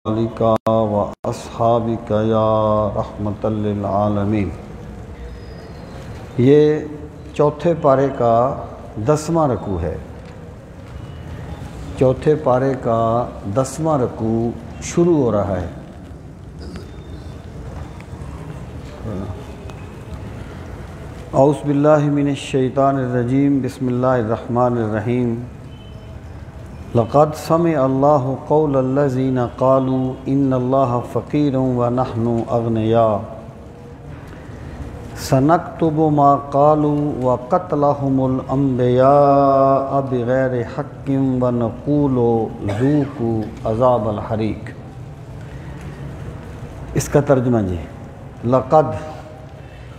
علیکہ و اصحابکہ یا رحمت للعالمین۔ یہ چوتھے پارے کا 10واں رکوع ہے۔ چوتھے پارے کا 10واں رکوع شروع ہو رہا ہے۔ اعوذ باللہ من الشیطان الرجیم، بسم اللہ الرحمن الرحیم۔ لقد سمع اللہ قول الذین قالوا ان اللہ فقیر ونحن اغنیاء سنکتب ما قالوا وقتلهم الانبیاء بغیر حق ونقول ذوقوا عذاب الحریق۔ اس کا ترجمہ جی، لقد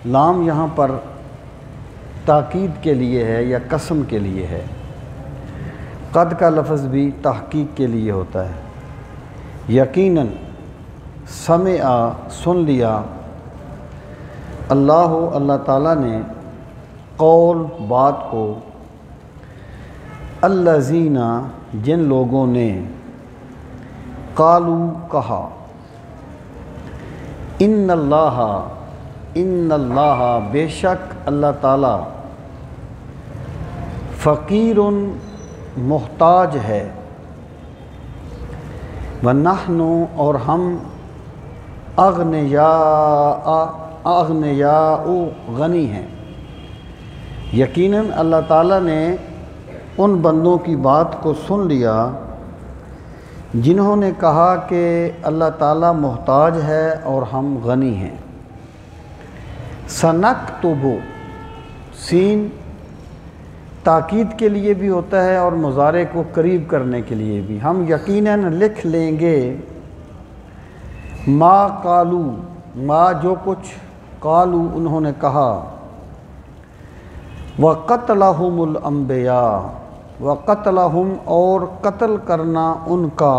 لام یہاں پر تاکید کے لیے ہے یا قسم کے لیے ہے۔ قد کا لفظ بھی تحقیق کے لیے ہوتا ہے۔ یقیناً سمع سن لیا، اللہ تعالیٰ نے قول بات کو، الذین جن لوگوں نے، قالوا کہا، ان اللہ بے شک اللہ تعالیٰ، فقیر محتاج ہے، ونحن اور ہم، اغنیاء غنی ہیں۔ یقیناً اللہ تعالیٰ نے ان بندوں کی بات کو سن لیا جنہوں نے کہا کہ اللہ تعالیٰ محتاج ہے اور ہم غنی ہیں۔ سنکتب، سین تاکید کے لیے بھی ہوتا ہے اور مضارع کو قریب کرنے کے لیے بھی، ہم یقیناً لکھ لیں گے، ما قالو، ما جو کچھ، قالو انہوں نے کہا، وقتلہم الانبیاء، وقتلہم اور قتل کرنا ان کا،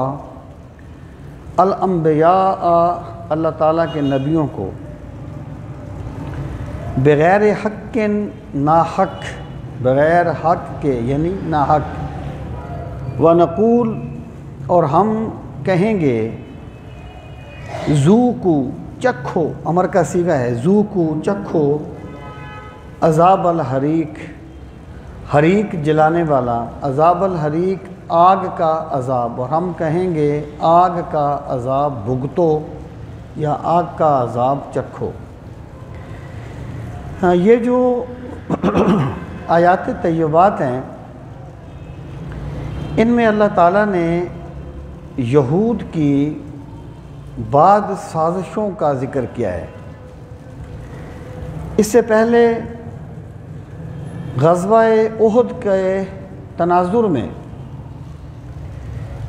الانبیاء اللہ تعالیٰ کے نبیوں کو، بغیر حق ناحق، بغیر حق کے یعنی ناحق، ونقول اور ہم کہیں گے، ذوقوا چکھو، امر کا صیغہ ہے، ذوقوا چکھو، عذاب الحریق، حریق جلانے والا، عذاب الحریق آگ کا عذاب، اور ہم کہیں گے آگ کا عذاب بھگتو یا آگ کا عذاب چکھو۔ ہاں، یہ جو آیات طیبات ہیں، ان میں اللہ تعالیٰ نے یہود کی بعض سازشوں کا ذکر کیا ہے۔ اس سے پہلے غزوہ احد کے تناظر میں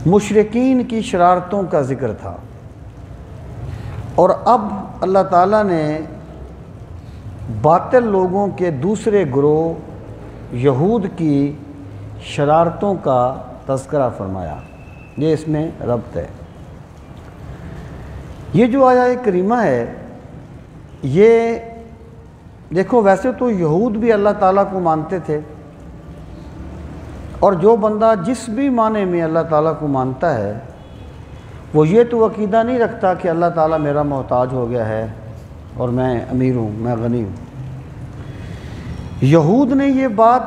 مشرکین کی شرارتوں کا ذکر تھا، اور اب اللہ تعالیٰ نے باطل لوگوں کے دوسرے گروہ یہود کی شرارتوں کا تذکرہ فرمایا۔ یہ اس میں ربط ہے۔ یہ جو آیہ کریمہ ہے، یہ دیکھو، ویسے تو یہود بھی اللہ تعالیٰ کو مانتے تھے، اور جو بندہ جس بھی معنی میں اللہ تعالیٰ کو مانتا ہے، وہ یہ تو عقیدہ نہیں رکھتا کہ اللہ تعالیٰ میرا محتاج ہو گیا ہے اور میں امیر ہوں، میں غنی ہوں۔ یہود نے یہ بات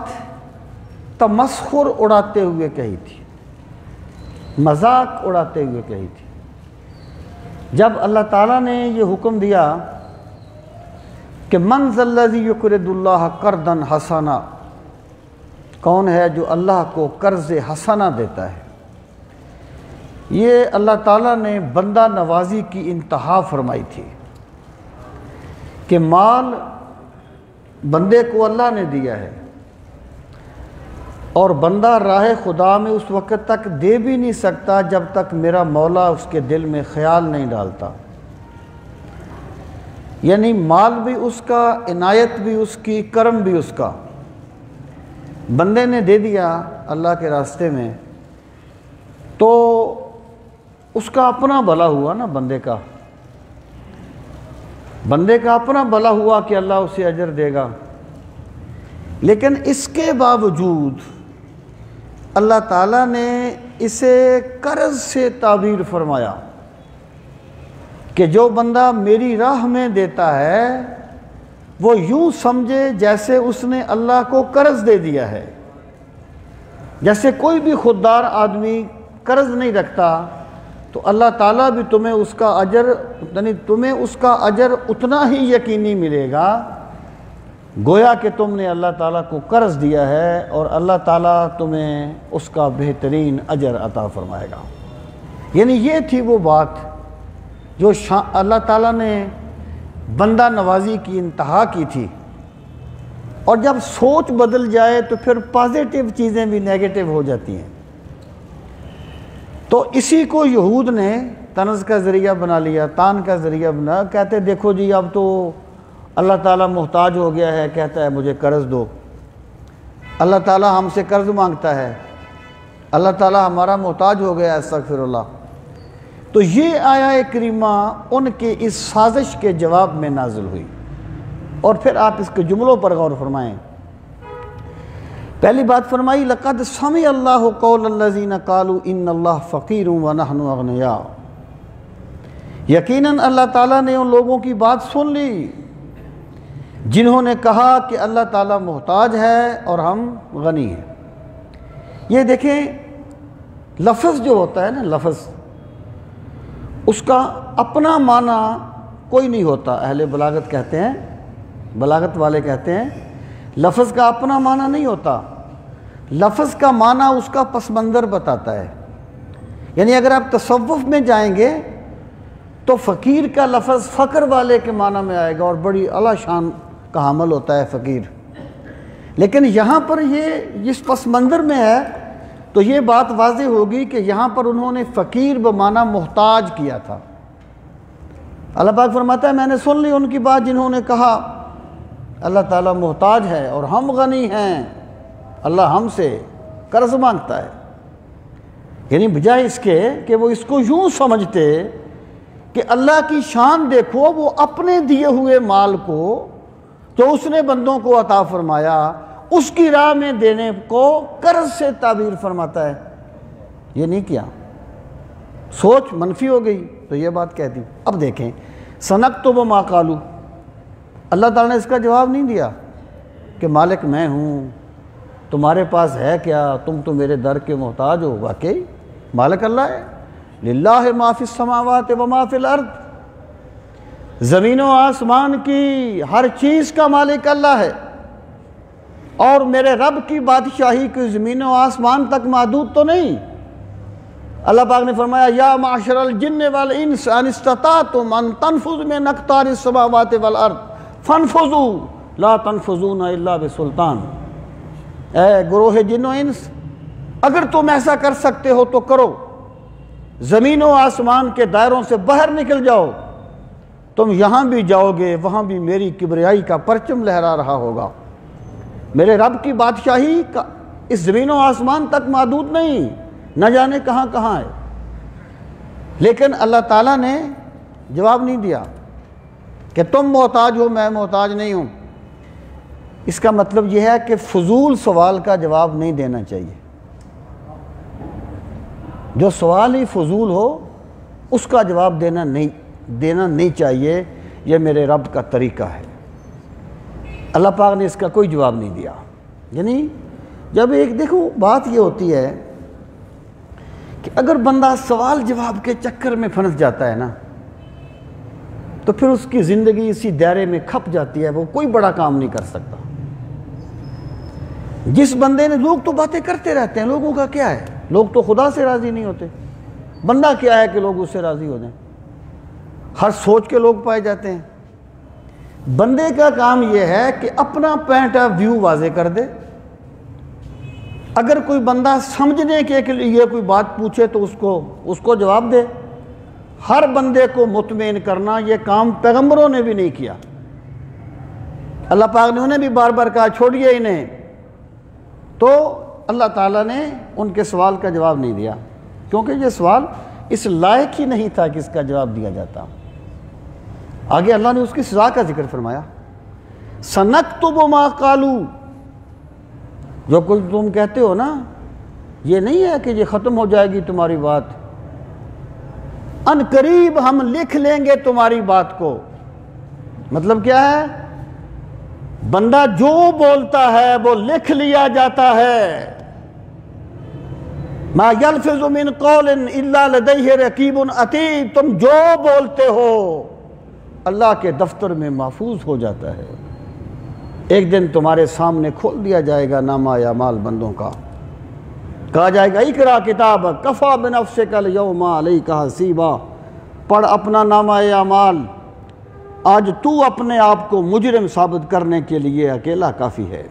تمسخر اڑاتے ہوئے کہی تھی، مذاق اڑاتے ہوئے کہی تھی۔ جب اللہ تعالیٰ نے یہ حکم دیا کہ من ذا الذی یقرض اللہ قرضا حسنا، کون ہے جو اللہ کو قرض حسنا دیتا ہے، یہ اللہ تعالیٰ نے بندہ نوازی کی انتہا فرمائی تھی کہ مال بندے کو اللہ نے دیا ہے، اور بندہ راہ خدا میں اس وقت تک دے بھی نہیں سکتا جب تک میرا مولا اس کے دل میں خیال نہیں ڈالتا۔ یعنی مال بھی اس کا، عنایت بھی اس کی، کرم بھی اس کا۔ بندے نے دے دیا اللہ کے راستے میں تو اس کا اپنا بھلا ہوا نا، بندے کا اپنا بھلا ہوا کہ اللہ اسے اجر دے گا۔ لیکن اس کے باوجود اللہ تعالیٰ نے اسے قرض سے تعبیر فرمایا کہ جو بندہ میری راہ میں دیتا ہے وہ یوں سمجھے جیسے اس نے اللہ کو قرض دے دیا ہے۔ جیسے کوئی بھی خوددار آدمی قرض نہیں رکھتا تو اللہ تعالیٰ بھی تمہیں اس کا اجر، یعنی تمہیں اس کا اجر اتنا ہی یقینی ملے گا گویا کہ تم نے اللہ تعالیٰ کو قرض دیا ہے، اور اللہ تعالیٰ تمہیں اس کا بہترین اجر عطا فرمائے گا۔ یعنی یہ تھی وہ بات جو اللہ تعالیٰ نے بندہ نوازی کی انتہا کی تھی، اور جب سوچ بدل جائے تو پھر پازیٹیو چیزیں بھی نیگیٹو ہو جاتی ہیں۔ تو اسی کو یہود نے طنز کا ذریعہ بنا لیا، تان کا ذریعہ بنا، کہتے دیکھو جی اب تو اللہ تعالیٰ محتاج ہو گیا ہے، کہتا ہے مجھے قرض دو۔ اللہ تعالیٰ ہم سے قرض مانگتا ہے، اللہ تعالیٰ ہمارا محتاج ہو گیا، استغفر اللہ۔ تو یہ آیہ کریمہ ان کے اس سازش کے جواب میں نازل ہوئی، اور پھر آپ اس کے جملوں پر غور فرمائیں۔ پہلی بات فرمائی لَقَدْ سَمِعَ اللَّهُ قَوْلَ الَّذِينَ قَالُوا إِنَّ اللَّهَ فَقِيرٌ وَنَحْنُ أَغْنِيَاءُ۔ یقیناً اللہ تعالیٰ نے ان لوگوں کی بات سن لی جنہوں نے کہا کہ اللہ تعالیٰ محتاج ہے اور ہم غنی ہیں۔ یہ دیکھیں لفظ جو ہوتا ہے نا، لفظ اس کا اپنا معنی کوئی نہیں ہوتا۔ اہل بلاغت کہتے ہیں، بلاغت والے کہتے ہیں لفظ کا اپنا معنی نہیں ہوتا، لفظ کا معنی اس کا پس منظر بتاتا ہے۔ یعنی اگر آپ تصوف میں جائیں گے تو فقیر کا لفظ فقر والے کے معنی میں آئے گا، اور بڑی اعلیٰ شان کا حامل ہوتا ہے فقیر۔ لیکن یہاں پر یہ اس پس منظر میں ہے تو یہ بات واضح ہوگی کہ یہاں پر انہوں نے فقیر بمعنی محتاج کیا تھا۔ اللہ پاک فرماتا ہے میں نے سن لی ان کی بات جنہوں نے کہا اللہ تعالیٰ محتاج ہے اور ہم غنی ہیں، اللہ ہم سے قرض مانگتا ہے۔ یعنی بجائے اس کے کہ وہ اس کو یوں سمجھتے کہ اللہ کی شان دیکھو، وہ اپنے دیے ہوئے مال کو جو اس نے بندوں کو عطا فرمایا اس کی راہ میں دینے کو قرض سے تعبیر فرماتا ہے۔ یہ نہیں کیا، سوچ منفی ہو گئی تو یہ بات کہہ دی۔ اب دیکھیں سَنَكْتُبُ مَا قَالُوا، اللہ تعالیٰ نے اس کا جواب نہیں دیا کہ مالک میں ہوں، تمہارے پاس ہے کیا، تم تو میرے در کے محتاج ہو۔ واقعی مالک اللہ ہے، للہ ما فی السماوات و ما فی الارض، زمین و آسمان کی ہر چیز کا مالک اللہ ہے، اور میرے رب کی بادشاہی کی زمین و آسمان تک محدود تو نہیں۔ اللہ پاک نے فرمایا یا معشر الجن والانس ان استطعتم ان تنفذوا من اقطار السماوات والارض فانفذوا لا تنفذون الا بسلطان۔ اے گروہ جن و انس، اگر تم ایسا کر سکتے ہو تو کرو، زمین و آسمان کے دائروں سے باہر نکل جاؤ، تم یہاں بھی جاؤ گے وہاں بھی میری کبریائی کا پرچم لہرا رہا ہوگا۔ میرے رب کی بادشاہی کا اس زمین و آسمان تک محدود نہیں، نہ جانے کہاں کہاں ہے۔ لیکن اللہ تعالیٰ نے جواب نہیں دیا کہ تم محتاج ہو میں محتاج نہیں ہوں۔ اس کا مطلب یہ ہے کہ فضول سوال کا جواب نہیں دینا چاہیے۔ جو سوال ہی فضول ہو اس کا جواب دینا نہیں چاہیے، یہ میرے رب کا طریقہ ہے۔ اللہ پاک نے اس کا کوئی جواب نہیں دیا۔ یعنی جب ایک دیکھو بات یہ ہوتی ہے کہ اگر بندہ سوال جواب کے چکر میں پھنس جاتا ہے نا تو پھر اس کی زندگی اسی دائرے میں کھپ جاتی ہے، وہ کوئی بڑا کام نہیں کر سکتا۔ جس بندے نے، لوگ تو باتیں کرتے رہتے ہیں، لوگوں کا کیا ہے، لوگ تو خدا سے راضی نہیں ہوتے، بندہ کیا ہے کہ لوگ اس سے راضی ہو جائیں، ہر سوچ کے لوگ پائے جاتے ہیں۔ بندے کا کام یہ ہے کہ اپنا پوائنٹ آف ویو واضح کر دے۔ اگر کوئی بندہ سمجھنے کے لیے کوئی بات پوچھے تو اس کو جواب دے۔ ہر بندے کو مطمئن کرنا یہ کام پیغمبروں نے بھی نہیں کیا۔ اللہ پاک نے انہیں بھی بار بار کہا چھوڑیے انہیں، تو اللہ تعالیٰ نے ان کے سوال کا جواب نہیں دیا، کیونکہ یہ سوال اس لائق ہی نہیں تھا کہ اس کا جواب دیا جاتا۔ آگے اللہ نے اس کی سزا کا ذکر فرمایا، سَنَكْتُبُ مَا قَالُوا، جو کچھ تم کہتے ہو نا، یہ نہیں ہے کہ یہ ختم ہو جائے گی تمہاری بات، ان قریب ہم لکھ لیں گے تمہاری بات کو. مطلب کیا ہے؟ بندہ جو بولتا ہے وہ لکھ لیا جاتا ہے. ما یلفظ من قول الا لدیہ رقیب عتید. تم جو بولتے ہو اللہ کے دفتر میں محفوظ ہو جاتا ہے. ایک دن تمہارے سامنے کھول دیا جائے گا نامہ اعمال بندوں کا. کہا جائے گا اقرا کتابک کفی بنفسک الیوم علیک حسیبا. پڑھ اپنا نامہ اعمال، آج تو اپنے آپ کو مجرم ثابت کرنے کے لیے اکیلا کافی ہے.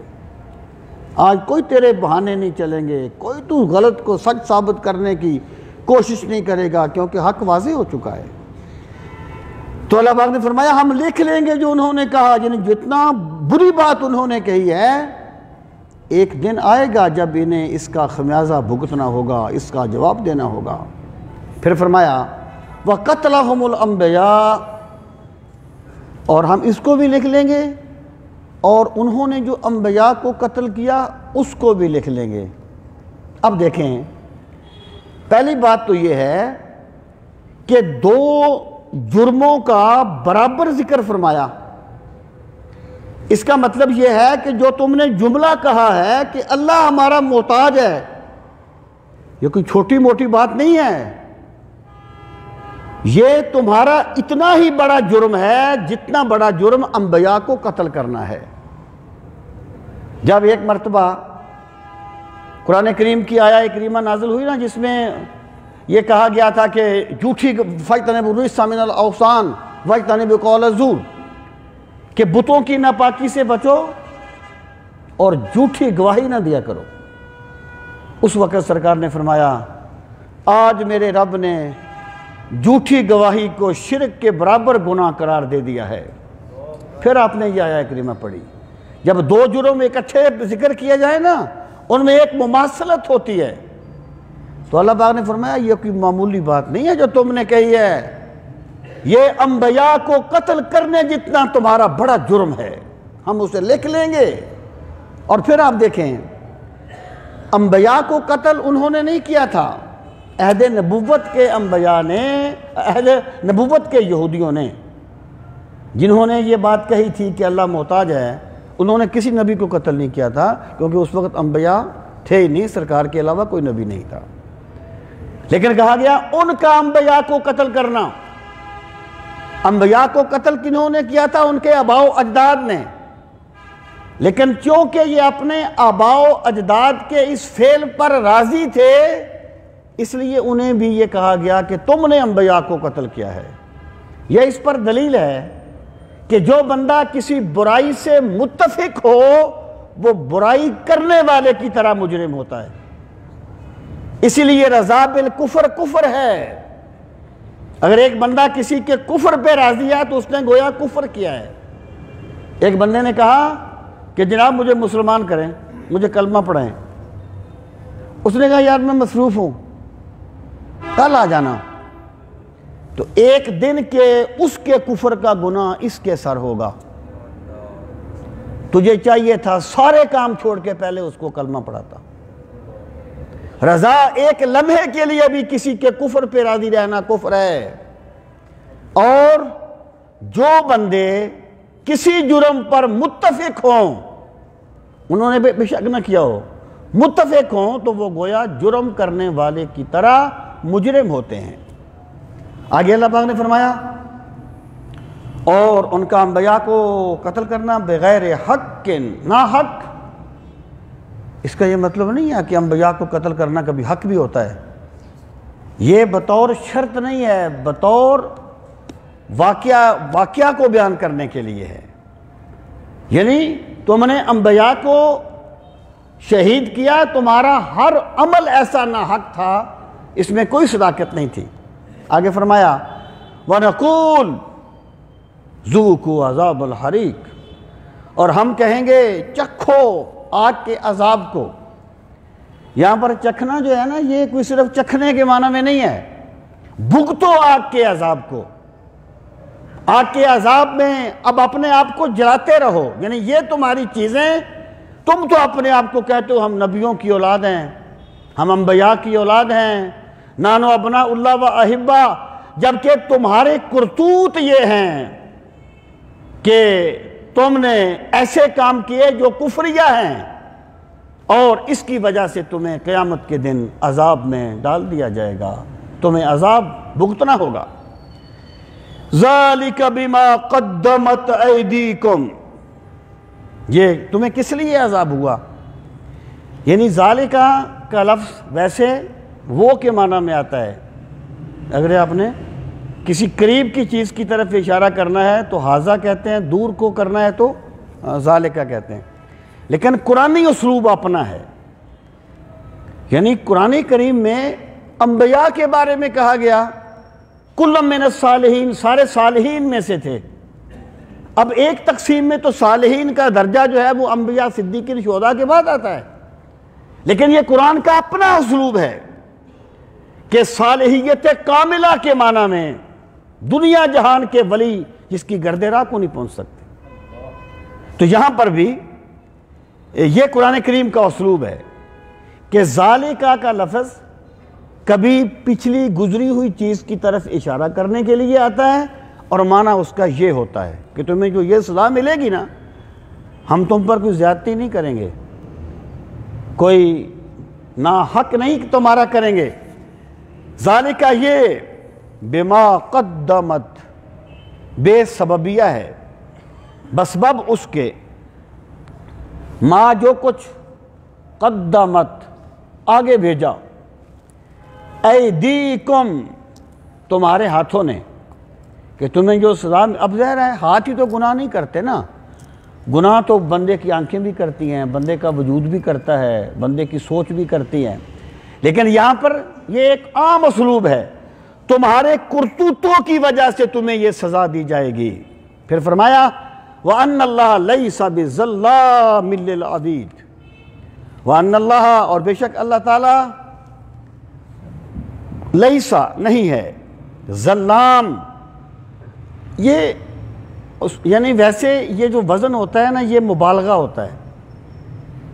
آج کوئی تیرے بہانے نہیں چلیں گے، کوئی تو غلط کو سچ ثابت کرنے کی کوشش نہیں کرے گا، کیونکہ حق واضح ہو چکا ہے. تو اللہ پاک نے فرمایا ہم لکھ لیں گے جو انہوں نے کہا. یعنی جتنا بری بات انہوں نے کہی ہے، ایک دن آئے گا جب انہیں اس کا خمیازہ بھگتنا ہوگا، اس کا جواب دینا ہوگا. پھر فرمایا وَقَتْلَهُمُ الْأَنْبِيَاءُ، اور ہم اس کو بھی لکھ لیں گے اور انہوں نے جو انبیاء کو قتل کیا اس کو بھی لکھ لیں گے. اب دیکھیں، پہلی بات تو یہ ہے کہ دو جرموں کا برابر ذکر فرمایا. اس کا مطلب یہ ہے کہ جو تم نے جملہ کہا ہے کہ اللہ ہمارا محتاج ہے، یہ کوئی چھوٹی موٹی بات نہیں ہے. یہ تمہارا اتنا ہی بڑا جرم ہے جتنا بڑا جرم انبیاء کو قتل کرنا ہے. جب ایک مرتبہ قرآن کریم کی آیہ کریمہ نازل ہوئی نا، جس میں یہ کہا گیا تھا کہ جھوٹی فَاجْتَنِبُوا الرِّجْسَ مِنَ الْأَوْثَانِ وَاجْتَنِبُوا قَوْلَ الزُّورِ، کہ بتوں کی ناپاکی سے بچو اور جھوٹی گواہی نہ دیا کرو. اس وقت سرکار نے فرمایا آج میرے رب نے جھوٹی گواہی کو شرک کے برابر گناہ قرار دے دیا ہے. پھر آپ نے یہ آیہ کریمہ پڑھی. جب دو جرم اکٹھے ذکر کیا جائے نا، ان میں ایک مماثلت ہوتی ہے. تو اللہ پاک نے فرمایا یہ کوئی معمولی بات نہیں ہے جو تم نے کہی ہے، یہ انبیاء کو قتل کرنے جتنا تمہارا بڑا جرم ہے، ہم اسے لکھ لیں گے. اور پھر آپ دیکھیں، انبیاء کو قتل انہوں نے نہیں کیا تھا، عہد نبوت کے انبیاء نے، عہد نبوت کے یہودیوں نے، جنہوں نے یہ بات کہی تھی کہ اللہ محتاج ہے، انہوں نے کسی نبی کو قتل نہیں کیا تھا، کیونکہ اس وقت انبیاء تھے ہی نہیں، سرکار کے علاوہ کوئی نبی نہیں تھا. لیکن کہا گیا ان کا انبیاء کو قتل کرنا. انبیاء کو قتل کنہوں نے کیا تھا؟ ان کے آباء و اجداد نے. لیکن چونکہ یہ اپنے آباء و اجداد کے اس فعل پر راضی تھے، اس لیے انہیں بھی یہ کہا گیا کہ تم نے انبیاء کو قتل کیا ہے. یہ اس پر دلیل ہے کہ جو بندہ کسی برائی سے متفق ہو وہ برائی کرنے والے کی طرح مجرم ہوتا ہے. اسی لیے رضا بالکفر کفر ہے. اگر ایک بندہ کسی کے کفر پہ راضی ہے تو اس نے گویا کفر کیا ہے. ایک بندے نے کہا کہ جناب مجھے مسلمان کریں، مجھے کلمہ پڑھائیں. اس نے کہا یار میں مصروف ہوں، کل آ جانا. تو ایک دن کے اس کے کفر کا گناہ اس کے سر ہوگا. تجھے چاہیے تھا سارے کام چھوڑ کے پہلے اس کو کلمہ پڑھاتا. رضا ایک لمحے کے لیے بھی کسی کے کفر پہ راضی رہنا کفر ہے. اور جو بندے کسی جرم پر متفق ہوں، انہوں نے بے شک نہ کیا ہو، متفق ہوں، تو وہ گویا جرم کرنے والے کی طرح مجرم ہوتے ہیں. آگے اللہ پاک نے فرمایا اور ان کا انبیاء کو قتل کرنا بغیر حق نا حق. اس کا یہ مطلب نہیں ہے کہ انبیاء کو قتل کرنا کبھی حق بھی ہوتا ہے. یہ بطور شرط نہیں ہے، بطور واقعہ کو بیان کرنے کے لیے ہے. یعنی تم نے انبیاء کو شہید کیا، تمہارا ہر عمل ایسا ناحق تھا، اس میں کوئی صداقت نہیں تھی. آگے فرمایا وَنَقُولُ ذُوقُوا عَذَابَ الْحَرِيقِ، اور ہم کہیں گے چکھو آگ کے عذاب کو. یہاں پر چکھنا جو ہے نا، یہ کوئی صرف چکھنے کے معنی میں نہیں ہے، بھگتو آگ کے عذاب کو. آگ کے عذاب میں اب اپنے آپ کو جلاتے رہو. یعنی یہ تمہاری چیزیں، تم تو اپنے آپ کو کہتے ہو ہم نبیوں کی اولاد ہیں، ہم انبیاء کی اولاد ہیں، نانو ابناء اللہ و احبا، جبکہ تمہارے کرتوت یہ ہیں کہ تم نے ایسے کام کیے جو کفریہ ہیں، اور اس کی وجہ سے تمہیں قیامت کے دن عذاب میں ڈال دیا جائے گا، تمہیں عذاب بھگتنا ہوگا۔ ذَلِكَ بِمَا قَدَّمَتْ أَيْدِيكُمْ، یہ تمہیں کس لیے عذاب ہوا؟ یعنی ذالکہ کا لفظ ویسے وہ کے معنی میں آتا ہے، اگر آپ نے کسی قریب کی چیز کی طرف اشارہ کرنا ہے تو ہاذا کہتے ہیں، دور کو کرنا ہے تو ذالکہ کہتے ہیں، لیکن قرآنی اسلوب اپنا ہے۔ یعنی قرآن کریم میں انبیاء کے بارے میں کہا گیا کل من الصالحین، سارے صالحین میں سے تھے۔ اب ایک تقسیم میں تو صالحین کا درجہ جو ہے وہ انبیاء، صدیقین، شہداء کے بعد آتا ہے، لیکن یہ قرآن کا اپنا اسلوب ہے کہ صالحیت کاملہ کے معنی میں دنیا جہان کے ولی جس کی گرد راہ کو نہیں پہنچ سکتے۔ تو یہاں پر بھی یہ قرآن کریم کا اسلوب ہے کہ ذالکہ کا لفظ کبھی پچھلی گزری ہوئی چیز کی طرف اشارہ کرنے کے لیے آتا ہے، اور معنی اس کا یہ ہوتا ہے کہ تمہیں جو یہ سزا ملے گی نا، ہم تم پر کوئی زیادتی نہیں کریں گے، کوئی ناحق نہیں تمہارا کریں گے۔ ذالکہ یہ بما قدمت، بے سببیہ ہے، بسبب اس کے، ما جو کچھ قدمت آگے بھیجا، ایدیکم تمہارے ہاتھوں نے، کہ تمہیں جو سزا، اب ظاہر ہے ہاتھ ہی تو گناہ نہیں کرتے نا، گناہ تو بندے کی آنکھیں بھی کرتی ہیں، بندے کا وجود بھی کرتا ہے، بندے کی سوچ بھی کرتی ہیں، لیکن یہاں پر یہ ایک عام اسلوب ہے، تمہارے کرتوتوں کی وجہ سے تمہیں یہ سزا دی جائے گی۔ پھر فرمایا وَأَنَّ اللَّهَ لَيْسَ بِظَلَّامٍ لِّلْعَبِيدِ، وَأَنَّ اللَّهَ، اور بے شک اللہ تعالیٰ، لیسا نہیں ہے، ظلام، یہ یعنی ویسے یہ جو وزن ہوتا ہے نا یہ مبالغہ ہوتا ہے،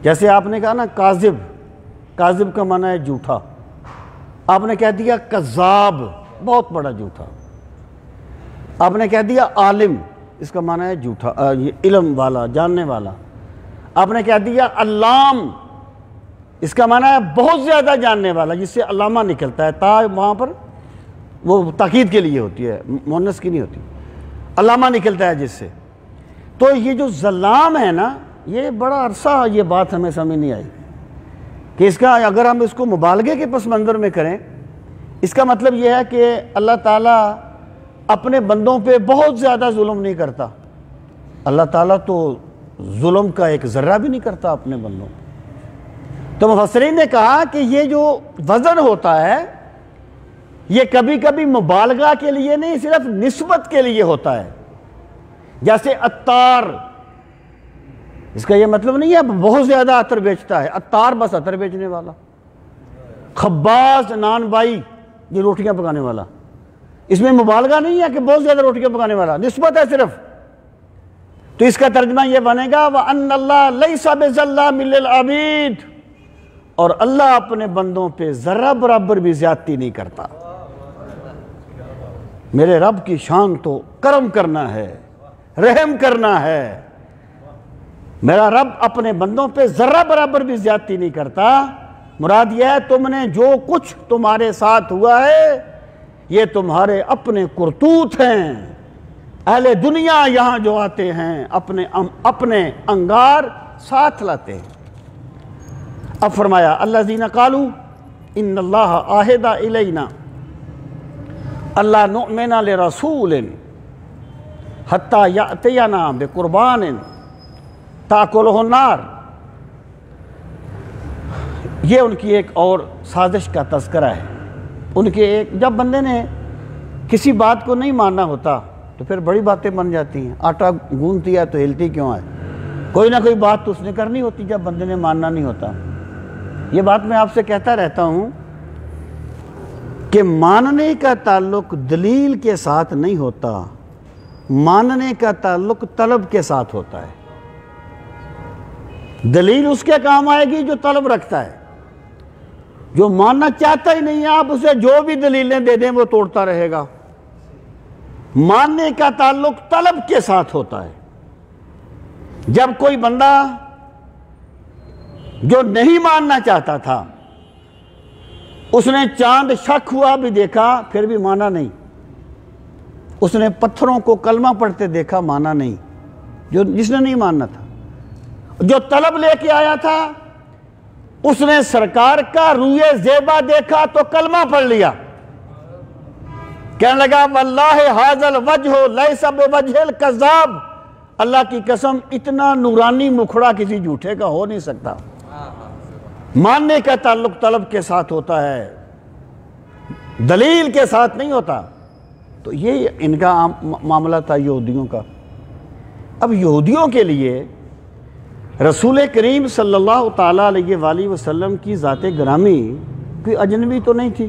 جیسے آپ نے کہا نا کاذب، کاذب کا معنی ہے جھوٹا، آپ نے کہہ دیا کذاب، بہت بڑا جھوٹا، آپ نے کہہ دیا عالم، اس کا معنی ہے جھوٹا، علم والا، جاننے والا، آپ نے کہہ دیا علام، اس کا معنی ہے بہت زیادہ جاننے والا، جس سے علامہ نکلتا ہے، تا وہاں پر وہ تاکید کے لیے ہوتی ہے، مؤنث کی نہیں ہوتی، علامہ نکلتا ہے جس سے۔ تو یہ جو ظلام ہے نا، یہ بڑا عرصہ یہ بات ہمیں سمجھ نہیں آئی کہ اس کا اگر ہم اس کو مبالغے کے پس منظر میں کریں، اس کا مطلب یہ ہے کہ اللہ تعالیٰ اپنے بندوں پہ بہت زیادہ ظلم نہیں کرتا، اللہ تعالیٰ تو ظلم کا ایک ذرہ بھی نہیں کرتا اپنے بندوں۔ تو مفسرین نے کہا کہ یہ جو وزن ہوتا ہے یہ کبھی کبھی مبالغہ کے لیے نہیں، صرف نسبت کے لیے ہوتا ہے، جیسے عطار، اس کا یہ مطلب نہیں ہے بہت زیادہ عطر بیچتا ہے، عطار بس عطر بیچنے والا، خباز نان بائی یہ روٹیاں پکانے والا، اس میں مبالغہ نہیں ہے کہ بہت زیادہ روٹیاں پکانے والا، نسبت ہے صرف۔ تو اس کا ترجمہ یہ بنے گا وَأَنَّ اللَّهَ لَيْسَ بِظَلَّامٍ لِّلْعَبِيدِ، اور اللہ اپنے بندوں پہ ذرہ برابر بھی زیادتی نہیں کرتا۔ میرے رب کی شان تو کرم کرنا ہے، رحم کرنا ہے، میرا رب اپنے بندوں پہ ذرہ برابر بھی زیادتی نہیں کرتا۔ مراد یہ ہے تم نے جو کچھ تمہارے ساتھ ہوا ہے یہ تمہارے اپنے کرتوت ہیں، اہل دنیا یہاں جو آتے ہیں اپنے انگار ساتھ لاتے ہیں۔ اب فرمایا الذین قالوا ان اللہ عہد الینا اللہ نؤمن لرسول حتی یأتینا بقربان تاکلہ النار، یہ ان کی ایک اور سازش کا تذکرہ ہے۔ ان کے ایک جب بندے نے کسی بات کو نہیں ماننا ہوتا تو پھر بڑی باتیں بن جاتی ہیں، آٹا گوندتی ہے تو ہلتی کیوں ہے، کوئی نہ کوئی بات تو اس نے کرنی ہوتی جب بندے نے ماننا نہیں ہوتا۔ یہ بات میں آپ سے کہتا رہتا ہوں کہ ماننے کا تعلق دلیل کے ساتھ نہیں ہوتا، ماننے کا تعلق طلب کے ساتھ ہوتا ہے۔ دلیل اس کے کام آئے گی جو طلب رکھتا ہے، جو ماننا چاہتا ہی نہیں ہے آپ اسے جو بھی دلیلیں دے دیں وہ توڑتا رہے گا، ماننے کا تعلق طلب کے ساتھ ہوتا ہے۔ جب کوئی بندہ جو نہیں ماننا چاہتا تھا، اس نے چاند شک ہوا بھی دیکھا پھر بھی مانا نہیں، اس نے پتھروں کو کلمہ پڑھتے دیکھا مانا نہیں، جس نے نہیں ماننا تھا۔ جو طلب لے کے آیا تھا، اس نے سرکار کا روئے زیبا دیکھا تو کلمہ پڑھ لیا، کہنے لگا واللہ ھذا الوجہ لیس بوجہ الکذاب، اللہ کی قسم اتنا نورانی مکھڑا کسی جھوٹے کا ہو نہیں سکتا۔ ماننے کا تعلق طلب کے ساتھ ہوتا ہے، دلیل کے ساتھ نہیں ہوتا۔ تو یہ ان کا معاملہ تھا یہودیوں کا۔ اب یہودیوں کے لیے رسول کریم صلی اللہ تعالیٰ علیہ وآلہ وسلم کی ذات گرامی کوئی اجنبی تو نہیں تھی۔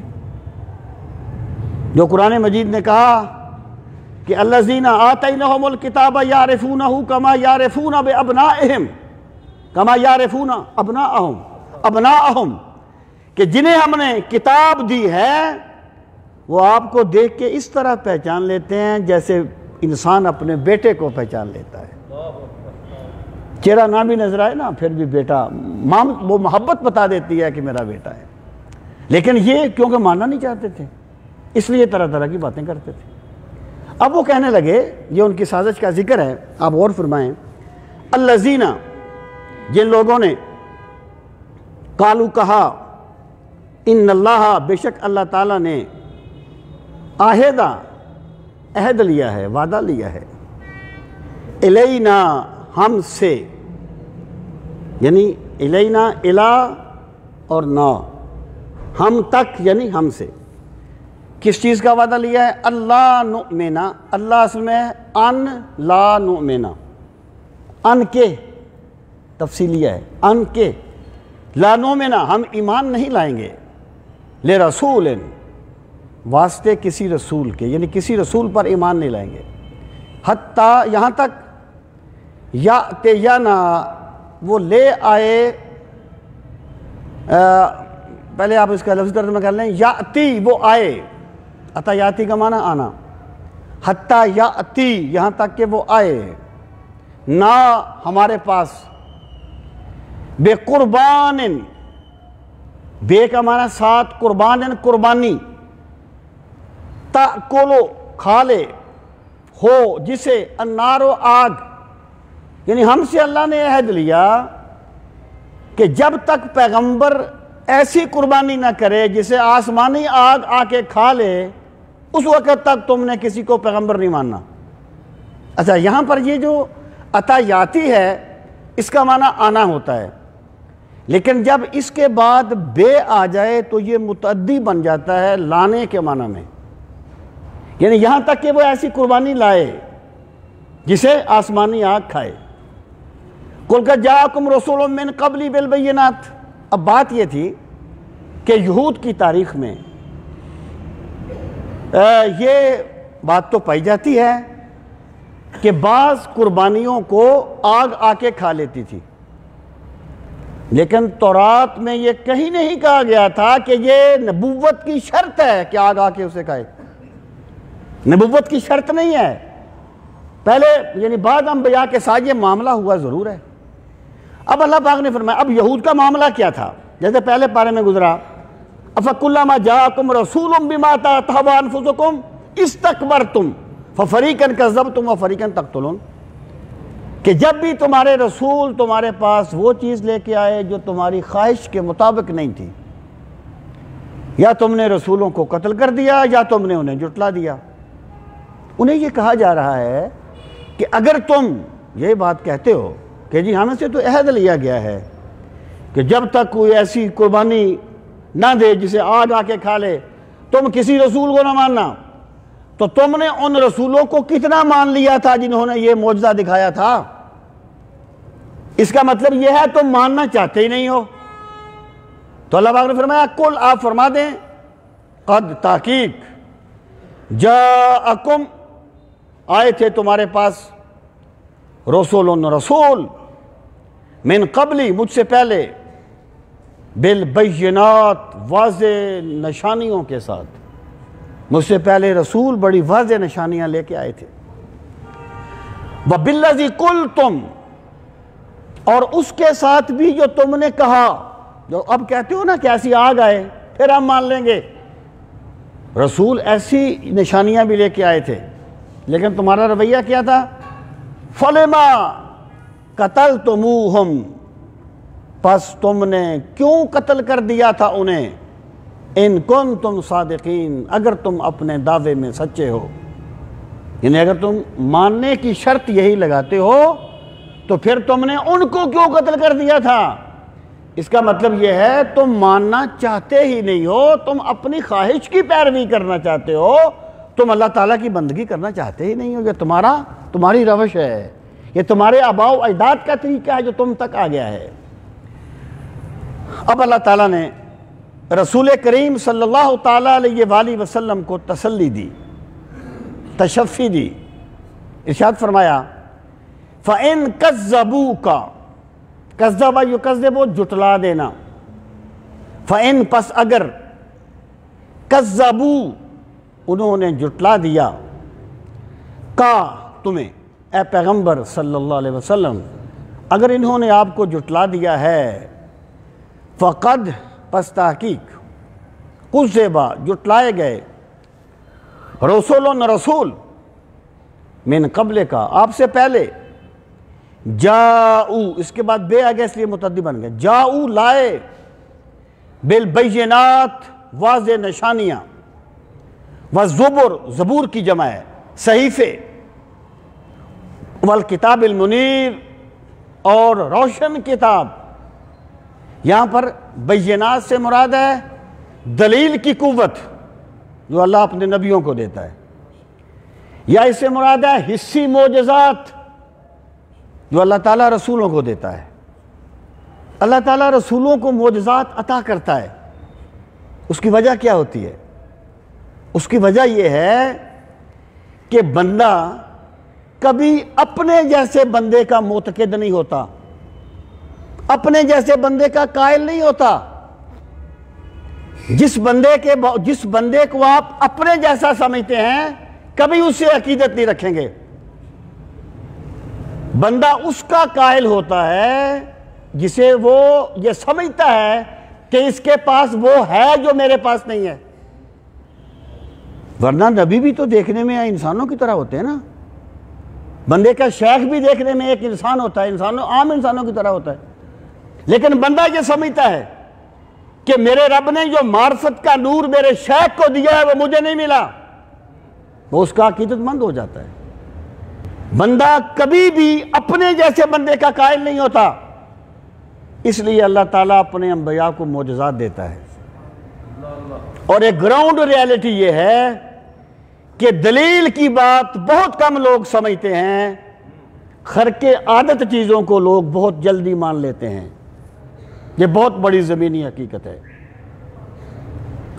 جو قرآن مجید نے کہا کہ الذین آتینہم الکتاب یعرفونہ کما یعرفون بابنائہم، کما یعرفون ابناءہم، کہ جنہیں ہم نے کتاب دی ہے وہ آپ کو دیکھ کے اس طرح پہچان لیتے ہیں جیسے انسان اپنے بیٹے کو پہچان لیتا ہے۔ چہرہ نہ بھی نظر آئے نا پھر بھی بیٹا، وہ محبت بتا دیتی ہے کہ میرا بیٹا ہے۔ لیکن یہ کیونکہ ماننا نہیں چاہتے تھے، اس لیے طرح طرح کی باتیں کرتے تھے۔ اب وہ کہنے لگے، یہ ان کی سازش کا ذکر ہے، آپ غور فرمائیں، الذین، جن لوگوں نے قالو کہا، ان اللہ، بے شک اللہ تعالیٰ نے عہدہ، عہد لیا ہے، وعدہ لیا ہے، الینا، ہم سے، یعنی الینا، الا اور نا، ہم تک یعنی ہم سے۔ کس چیز کا وعدہ لیا ہے؟ اللہ نؤمنا، اللہ اصل میں ان لا نؤمنا، ان کے تفصیلیہ ہے، ان کے لا نؤمنا، ہم ایمان نہیں لائیں گے، لرسول، واسطے کسی رسول کے، یعنی کسی رسول پر ایمان نہیں لائیں گے، حتیٰ یہاں تک یاتینا، وہ لے آئے، پہلے آپ اس کا لفظ ترجمہ کر لیں، یاتی، وہ آئے، عطا یاتی کا معنی آنا، حتیٰ یاتی، یہاں تک کہ وہ آئے، نا، ہمارے پاس، بے قربان، بے کا معنی ساتھ، قربان، قربانی، تاکلو، کھا لے، ہو جسے، النار، آگ، یعنی ہم سے اللہ نے عہد لیا کہ جب تک پیغمبر ایسی قربانی نہ کرے جسے آسمانی آگ آ کے کھا لے، اس وقت تک تم نے کسی کو پیغمبر نہیں ماننا۔ اچھا، یہاں پر یہ جو عطا یاتی ہے اس کا معنی آنا ہوتا ہے، لیکن جب اس کے بعد بے آ جائے تو یہ متعدی بن جاتا ہے لانے کے معنی میں، یعنی یہاں تک کہ وہ ایسی قربانی لائے جسے آسمانی آگ کھائے۔ قُلْ قَدْ جَاءَكُمْ رَسُولٌ مِّن قَبْلِي بِالْبَيِّنَاتِ، اب بات یہ تھی کہ یہود کی تاریخ میں یہ بات تو پائی جاتی ہے کہ بعض قربانیوں کو آگ آ کے کھا لیتی تھی، لیکن تورات میں یہ کہیں نہیں کہا گیا تھا کہ یہ نبوت کی شرط ہے کہ آگ آ کے اسے کھائے۔ نبوت کی شرط نہیں ہے، پہلے یعنی بعد انبیاء کے ساتھ یہ معاملہ ہوا ضرور ہے۔ اب اللہ پاک نے فرمایا اب یہود کا معاملہ کیا تھا، جیسے پہلے پارے میں گزرا، افکلما جاءکم رسول بما تہوی انفسکم استکبرتم ففریقا کذبتم وفریقا تقتلون، کہ جب بھی تمہارے رسول تمہارے پاس وہ چیز لے کے آئے جو تمہاری خواہش کے مطابق نہیں تھی، یا تم نے رسولوں کو قتل کر دیا یا تم نے انہیں جھٹلا دیا۔ انہیں یہ کہا جا رہا ہے کہ اگر تم یہ بات کہتے ہو کہ جی ہمیں سے تو عہد لیا گیا ہے کہ جب تک کوئی ایسی قربانی نہ دے جسے آگ آ کے کھا لے تم کسی رسول کو نہ ماننا، تو تم نے ان رسولوں کو کتنا مان لیا تھا جنہوں نے یہ معجزہ دکھایا تھا؟ اس کا مطلب یہ ہے تم ماننا چاہتے ہی نہیں ہو۔ تو اللہ پاک نے فرمایا کل، آپ فرما دیں، قد، تحقیق، جاءکم، آئے تھے تمہارے پاس، رسول من قبلی، مجھ سے پہلے، بالبینات، واضح نشانیوں کے ساتھ، مجھ سے پہلے رسول بڑی واضح نشانیاں لے کے آئے تھے۔ وَبِالَّذِي قُلْتُمْ، اور اس کے ساتھ بھی جو تم نے کہا، جو اب کہتے ہو نا کہ ایسی آگ آئے پھر ہم مان لیں گے، رسول ایسی نشانیاں بھی لے کے آئے تھے، لیکن تمہارا رویہ کیا تھا؟ فَلِمَا قَتَلْتُمُوهُمْ، پس تم نے کیوں قتل کر دیا تھا انہیں؟ ان کنتم صادقین، اگر تم اپنے دعوے میں سچے ہو، یعنی اگر تم ماننے کی شرط یہی لگاتے ہو تو پھر تم نے ان کو کیوں قتل کر دیا تھا؟ اس کا مطلب یہ ہے تم ماننا چاہتے ہی نہیں ہو، تم اپنی خواہش کی پیروی کرنا چاہتے ہو، تم اللہ تعالیٰ کی بندگی کرنا چاہتے ہی نہیں ہو۔ یہ تمہاری روش ہے، یہ تمہارے آباء و اجداد کا طریقہ ہے جو تم تک آ گیا ہے۔ اب اللہ تعالیٰ نے رسول کریم صلی اللہ تعالیٰ علیہ وآلہ وسلم کو تسلی دی، تشفی دی، ارشاد فرمایا فَإِن كَذَّبُوكَ، کذب یکذب جٹلا دینا، فَإِن پس اگر کذبو انہوں نے جٹلا دیا، کا تمہیں اے پیغمبر صلی اللہ علیہ وسلم اگر انہوں نے آپ کو جٹلا دیا ہے، فقد پس تحقیق، کذبا جٹلائے گئے، رسول رسول من قبل کا آپ سے پہلے، جاؤ اس کے بعد بے آگے اس لیے متعدی بن گئے، جاؤ لائے، بالبینات واضح نشانیاں، والزبر زبور کی جمع ہے، صحیفے، والکتاب المنیر اور روشن کتاب۔ یہاں پر بینات سے مراد ہے دلیل کی قوت جو اللہ اپنے نبیوں کو دیتا ہے، یا اس سے مراد ہے حصی معجزات جو اللہ تعالیٰ رسولوں کو دیتا ہے۔ اللہ تعالیٰ رسولوں کو معجزات عطا کرتا ہے، اس کی وجہ کیا ہوتی ہے؟ اس کی وجہ یہ ہے کہ بندہ کبھی اپنے جیسے بندے کا معتقد نہیں ہوتا، اپنے جیسے بندے کا قائل نہیں ہوتا۔ جس بندے کو آپ اپنے جیسا سمجھتے ہیں کبھی اس سے عقیدت نہیں رکھیں گے۔ بندہ اس کا قائل ہوتا ہے جسے وہ یہ سمجھتا ہے کہ اس کے پاس وہ ہے جو میرے پاس نہیں ہے۔ ورنہ نبی بھی تو دیکھنے میں انسانوں کی طرح ہوتے ہیں نا، بندے کا شیخ بھی دیکھنے میں ایک انسان ہوتا ہے، عام انسانوں کی طرح ہوتا ہے، لیکن بندہ یہ سمجھتا ہے کہ میرے رب نے جو معرفت کا نور میرے شیخ کو دیا ہے وہ مجھے نہیں ملا، وہ اس کا عقیدت مند ہو جاتا ہے۔ بندہ کبھی بھی اپنے جیسے بندے کا قائل نہیں ہوتا، اس لیے اللہ تعالیٰ اپنے انبیاء کو معجزات دیتا ہے۔ اور ایک گراؤنڈ ریالٹی یہ ہے کہ دلیل کی بات بہت کم لوگ سمجھتے ہیں، خرق عادت چیزوں کو لوگ بہت جلدی مان لیتے ہیں۔ یہ بہت بڑی زمینی حقیقت ہے۔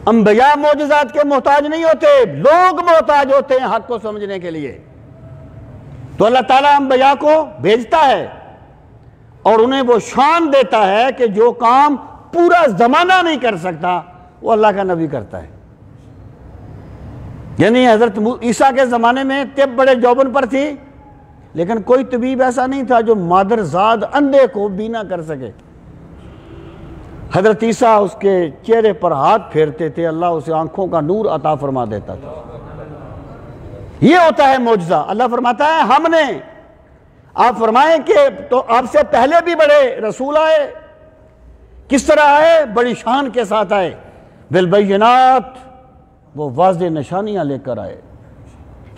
انبیاء معجزات کے محتاج نہیں ہوتے، لوگ محتاج ہوتے ہیں حق کو سمجھنے کے لیے۔ تو اللہ تعالیٰ انبیاء کو بھیجتا ہے اور انہیں وہ شان دیتا ہے کہ جو کام پورا زمانہ نہیں کر سکتا وہ اللہ کا نبی کرتا ہے۔ یعنی حضرت عیسیٰ کے زمانے میں طب بڑے جوبن پر تھی، لیکن کوئی طبیب ایسا نہیں تھا جو مادرزاد اندھے کو بینا کر سکے۔ حضرت عیسیٰ اس کے چہرے پر ہاتھ پھیرتے تھے، اللہ اسے آنکھوں کا نور عطا فرما دیتا تھا۔ یہ ہوتا ہے معجزہ۔ اللہ فرماتا ہے ہم نے، آپ فرمائیں کہ تو آپ سے پہلے بھی بڑے رسول آئے، کس طرح آئے؟ بڑی شان کے ساتھ آئے، بالبینات وہ واضح نشانیاں لے کر آئے،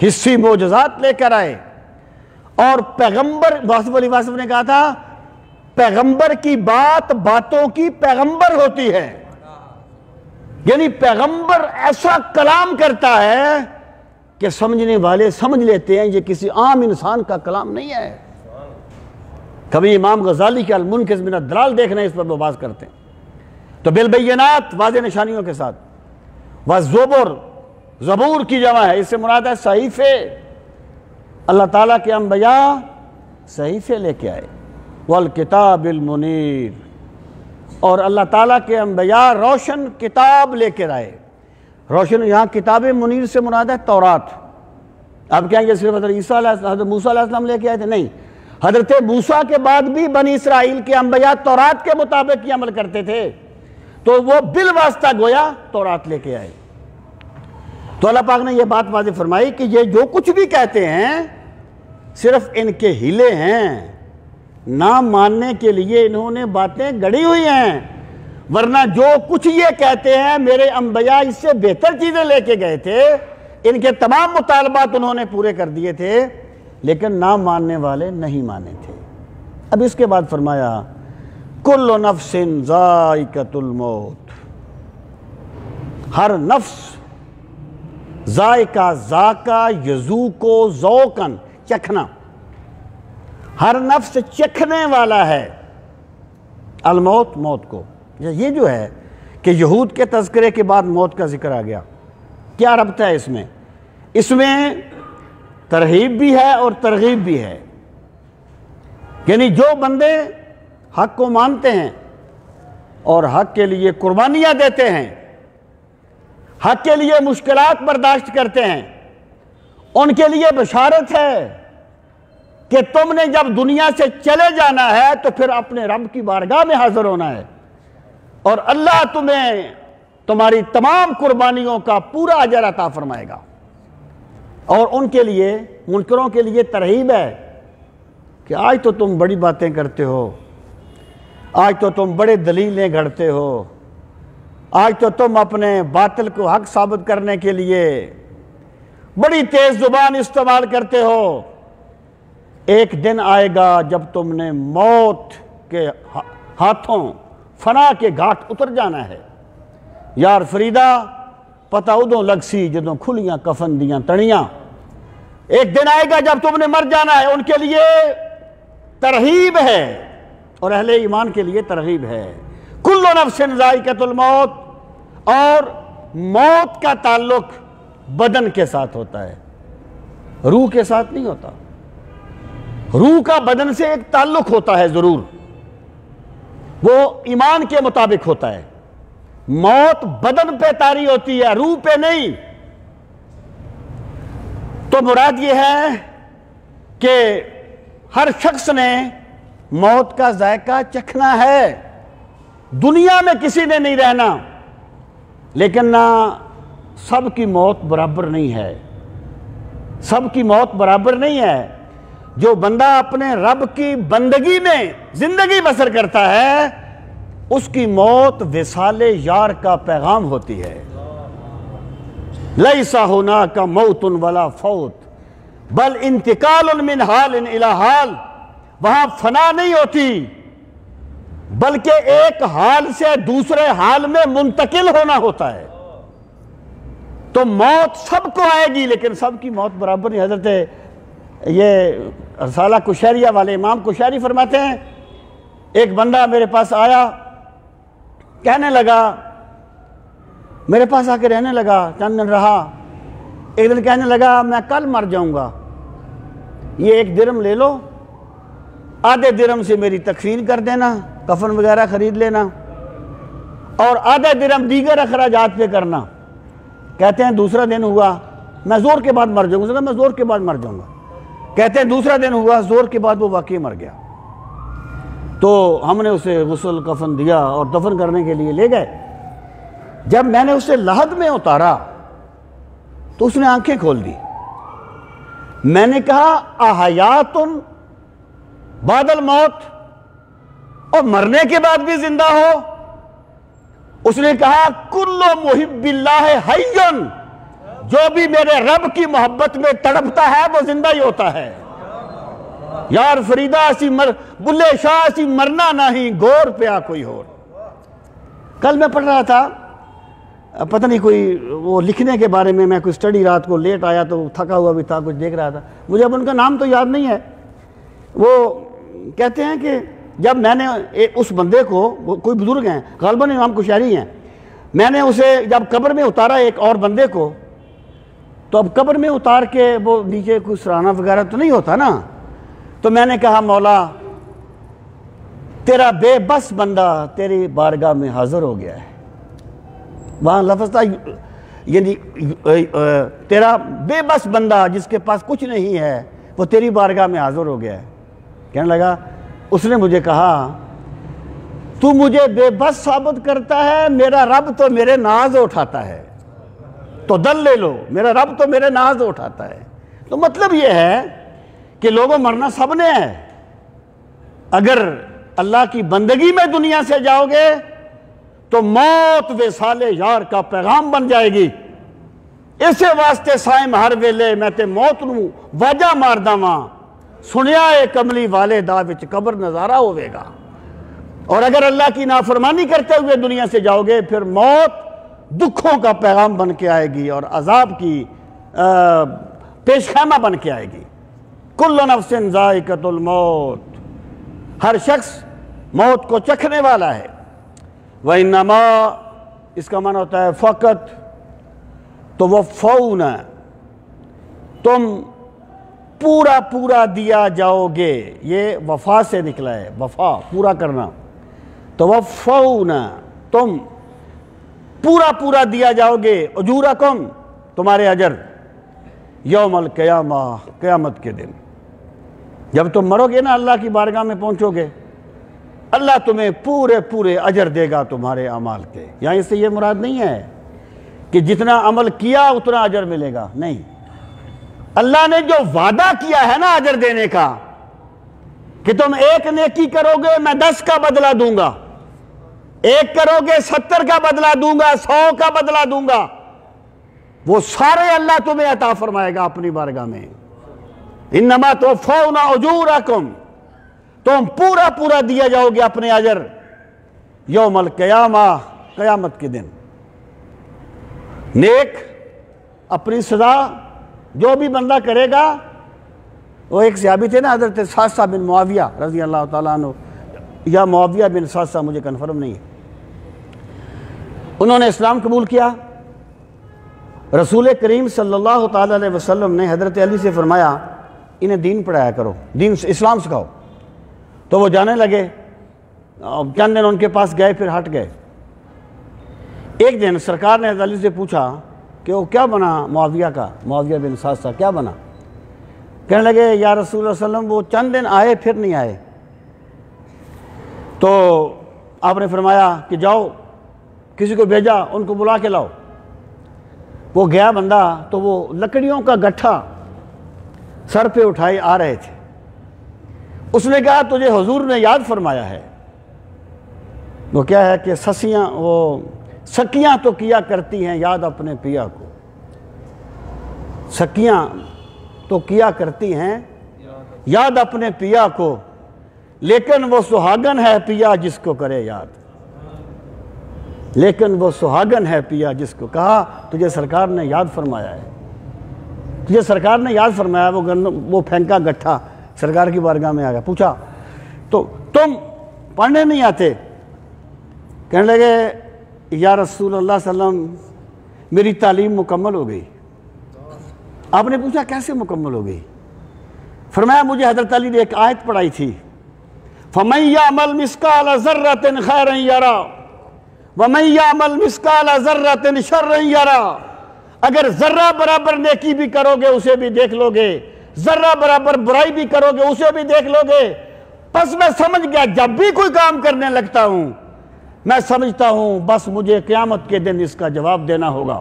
حصی معجزات لے کر آئے۔ اور پیغمبر واصف علی واصف نے کہا تھا پیغمبر کی بات باتوں کی پیغمبر ہوتی ہے، یعنی پیغمبر ایسا کلام کرتا ہے کہ سمجھنے والے سمجھ لیتے ہیں یہ کسی عام انسان کا کلام نہیں ہے۔ کبھی امام غزالی کے المنقذ من الضلال دیکھنا اس پر وہ بات کرتے ہیں۔ تو بالبینات واضح نشانیوں کے ساتھ، والزبر زبور کی جمع ہے، اس سے مراد ہے صحیفے۔ اللہ تعالیٰ کے انبیاء صحیفے لے کے آئے، والکتاب المنیر، اور اللہ تعالیٰ کے انبیاء روشن کتاب لے کر آئے۔ روشن یہاں کتاب منیر سے مراد ہے تورات. آپ کہیں گے صرف حضرت موسیٰ علیہ السلام لے کے آئے تھے؟ نہیں، حضرت موسیٰ کے بعد بھی بنی اسرائیل کے انبیاء تورات کے مطابق ہی عمل کرتے تھے، تو وہ بالواسطہ گویا تورات لے کے آئے. تو اللہ پاک نے یہ بات واضح فرمائی کہ یہ جو کچھ بھی کہتے ہیں صرف ان کے ہیلے ہیں، نہ ماننے کے لیے انہوں نے باتیں گڑھی ہوئی ہیں، ورنہ جو کچھ یہ کہتے ہیں میرے انبیاء اس سے بہتر چیزیں لے کے گئے تھے، ان کے تمام مطالبات انہوں نے پورے کر دیے تھے، لیکن نہ ماننے والے نہیں مانے تھے. اب اس کے بعد فرمایا کل نفس ذائقۃ الموت، ہر نفس، ذائقہ ذاقہ یذوق ذوقاً، چکھنا، ہر نفس چکھنے والا ہے الموت، موت کو. یہ جو ہے کہ یہود کے تذکرے کے بعد موت کا ذکر آ گیا، کیا ربط ہے اس میں؟ اس میں ترغیب بھی ہے اور ترغیب بھی ہے. یعنی جو بندے حق کو مانتے ہیں اور حق کے لیے قربانیاں دیتے ہیں، حق کے لیے مشکلات برداشت کرتے ہیں، ان کے لیے بشارت ہے کہ تم نے جب دنیا سے چلے جانا ہے تو پھر اپنے رب کی بارگاہ میں حاضر ہونا ہے، اور اللہ تمہیں تمہاری تمام قربانیوں کا پورا اجر عطا فرمائے گا. اور ان کے لیے، منکروں کے لیے ترغیب ہے کہ آج تو تم بڑی باتیں کرتے ہو، آج تو تم بڑے دلیلیں گھڑتے ہو، آج تو تم اپنے باطل کو حق ثابت کرنے کے لیے بڑی تیز زبان استعمال کرتے ہو. ایک دن آئے گا جب تم نے موت کے ہاتھوں فنا کے گھاٹ اتر جانا ہے. یار فریدہ پتہ ادوں لگ سی جدوں کھلیاں کفن دیاں تڑیاں. ایک دن آئے گا جب تم نے مر جانا ہے. ان کے لیے ترغیب ہے اور اہل ایمان کے لیے ترغیب ہے. کل نفس ذائقۃ الموت، اور موت کا تعلق بدن کے ساتھ ہوتا ہے، روح کے ساتھ نہیں ہوتا. روح کا بدن سے ایک تعلق ہوتا ہے ضرور، وہ ایمان کے مطابق ہوتا ہے. موت بدن پہ طاری ہوتی ہے، روح پہ نہیں. تو مراد یہ ہے کہ ہر شخص نے موت کا ذائقہ چکھنا ہے. دنیا میں کسی نے نہیں رہنا، لیکن نہ سب کی موت برابر نہیں ہے. سب کی موت برابر نہیں ہے. جو بندہ اپنے رب کی بندگی میں زندگی بسر کرتا ہے، اس کی موت وصال یار کا پیغام ہوتی ہے. لیس ہناک موت ولا فوت بل انتقال من حال الی حال. وہاں فنا نہیں ہوتی، بلکہ ایک حال سے دوسرے حال میں منتقل ہونا ہوتا ہے. تو موت سب کو آئے گی، لیکن سب کی موت برابر نہیں. حضرت یہ رسالہ کشیریہ والے امام کشیری فرماتے ہیں، ایک بندہ میرے پاس آیا، کہنے لگا، میرے پاس آ کے رہنے لگا، چند دن رہا. ایک دن کہنے لگا میں کل مر جاؤں گا، یہ 1 درم لے لو، آدھے درم سے میری تکفین کر دینا، کفن وغیرہ خرید لینا، اور آدھا درم دیگر اخراجات پہ کرنا. کہتے ہیں دوسرا دن ہوا، میں زور کے بعد مر جاؤں گا. میں زور کے بعد مر جاؤں گا. کہتے ہیں دوسرا دن ہوا، زور کے بعد وہ واقعی مر گیا. تو ہم نے اسے غسل کفن دیا اور دفن کرنے کے لیے لے گئے. جب میں نے اسے لحد میں اتارا تو اس نے آنکھیں کھول دی. میں نے کہا احیات بعد الموت، اور مرنے کے بعد بھی زندہ ہو؟ اس نے کہا کل محب اللہ حی، جو بھی میرے رب کی محبت میں تڑپتا ہے وہ زندہ ہی ہوتا ہے. یار فریدہ اسی بلے شاہ اسی مرنا نہیں، گور پیا کوئی اور. کل میں پڑھ رہا تھا، پتہ نہیں کوئی وہ لکھنے کے بارے میں کوئی سٹڈی، رات کو لیٹ آیا تو تھکا ہوا بھی تھا، کچھ دیکھ رہا تھا. مجھے اب ان کا نام تو یاد نہیں ہے. وہ کہتے ہیں کہ جب میں نے اس بندے کو، وہ کوئی بزرگ ہیں غالباً امام کشیری ہیں، میں نے اسے جب قبر میں اتارا ایک اور بندے کو، تو اب قبر میں اتار کے وہ نیچے کوئی سرانا وغیرہ تو نہیں ہوتا نا. تو میں نے کہا مولا تیرا بے بس بندہ تیری بارگاہ میں حاضر ہو گیا ہے. وہاں لفظ تھا یعنی تیرا بے بس بندہ جس کے پاس کچھ نہیں ہے وہ تیری بارگاہ میں حاضر ہو گیا ہے. کہنے لگا اس نے مجھے کہا تو مجھے بے بس ثابت کرتا ہے, میرا رب تو میرے ناز اٹھاتا ہے. تو دل لے لو, میرا رب تو میرے ناز اٹھاتا ہے. تو مطلب یہ ہے کہ لوگوں مرنا سب نے ہے. اگر اللہ کی بندگی میں دنیا سے جاؤ گے تو موت وصال یار کا پیغام بن جائے گی. اسے واسطے سائم ہر ویلے میں تے موت نو واجہ مار داواں, سنیا اے کملی والے دا وچ قبر نظارہ ہوئے گا. اور اگر اللہ کی نافرمانی کرتے ہوئے دنیا سے جاؤ گے پھر موت دکھوں کا پیغام بن کے آئے گی اور عذاب کی پیش خیمہ بن کے آئے گی. کل نفس ذائقۃ الموت, ہر شخص موت کو چکھنے والا ہے. وَإِنَّمَا اس کا معنی ہوتا ہے فقط, تو وَفَوْنَ تم پورا پورا دیا جاؤ گے. یہ وفا سے نکلا ہے, وفا پورا کرنا. تو وَفَوْنَ تم پورا پورا دیا جاؤ گے, اجورکم تمہارے اجر, یوم القیامہ قیامت کے دن. جب تم مرو گے نا اللہ کی بارگاہ میں پہنچو گے, اللہ تمہیں پورے پورے اجر دے گا تمہارے اعمال کے. یہاں اس سے یہ مراد نہیں ہے کہ جتنا عمل کیا اتنا اجر ملے گا, نہیں. اللہ نے جو وعدہ کیا ہے نا اجر دینے کا کہ تم ایک نیکی کرو گے میں 10 کا بدلہ دوں گا, ایک کرو گے 70 کا بدلہ دوں گا, 100 کا بدلہ دوں گا, وہ سارے اللہ تمہیں عطا فرمائے گا اپنی بارگاہ میں. انما توفون اجورکم تم پورا پورا دیا جاؤ گے اپنے اجر یوم القیامہ قیامت کے دن. نیک اپنی سزا جو بھی بندہ کرے گا. وہ ایک صحابی تھے نا حضرت ساسا بن معاویہ رضی اللہ تعالیٰ عنہ, یا معاویہ بن ساسا, مجھے کنفرم نہیں ہے. انہوں نے اسلام قبول کیا. رسول کریم صلی اللہ تعالیٰ علیہ وسلم نے حضرت علی سے فرمایا انہیں دین پڑھایا کرو, دین اسلام سکھاؤ. تو وہ جانے لگے, چند دن ان کے پاس گئے پھر ہٹ گئے. ایک دن سرکار نے حضرت علی سے پوچھا کہ وہ کیا بنا معاویہ کا, معاویہ بن ساسا کیا بنا؟ کہنے لگے یا رسول اللہ صلی اللہ علیہ وسلم وہ چند دن آئے پھر نہیں آئے. تو آپ نے فرمایا کہ جاؤ کسی کو بھیجا ان کو بلا کے لاؤ. وہ گیا بندہ تو وہ لکڑیوں کا گٹھا سر پہ اٹھائے آ رہے تھے. اس نے کہا تجھے حضور نے یاد فرمایا ہے. وہ کیا ہے کہ سکیاں تو کیا کرتی ہیں یاد اپنے پیا کو, سکیاں تو کیا کرتی ہیں یاد اپنے پیا کو, لیکن وہ سہاگن ہے پیا جس کو کرے یاد. لیکن وہ سہاگن ہے پیا جس کو. کہا تجھے سرکار نے یاد فرمایا ہے, تجھے سرکار نے یاد فرمایا. وہ پھینکا گٹھا سرکار کی بارگاہ میں آ گیا. پوچھا تو تم پڑھنے نہیں آتے؟ کہنے لگے یا رسول اللہ صلی اللہ علیہ وسلم میری تعلیم مکمل ہو گئی. آپ نے پوچھا کیسے مکمل ہو گئی؟ فرمایا مجھے حضرت علی نے ایک آیت پڑھائی تھی, فَمَن يَعْمَلْ مِثْقَالَ ذَرَّةٍ خَيْرًا يَرَى وَمَن يَعْمَلْ مِثْقَالَ ذَرَّةٍ شَرًّا يَرَى. اگر ذرہ برابر نیکی بھی کرو گے اسے بھی دیکھ لو گے, ذرہ برابر برائی بھی کرو گے اسے بھی دیکھ لو گے. بس میں سمجھ گیا جب بھی کوئی کام کرنے لگتا ہوں میں سمجھتا ہوں بس مجھے قیامت کے دن اس کا جواب دینا ہوگا.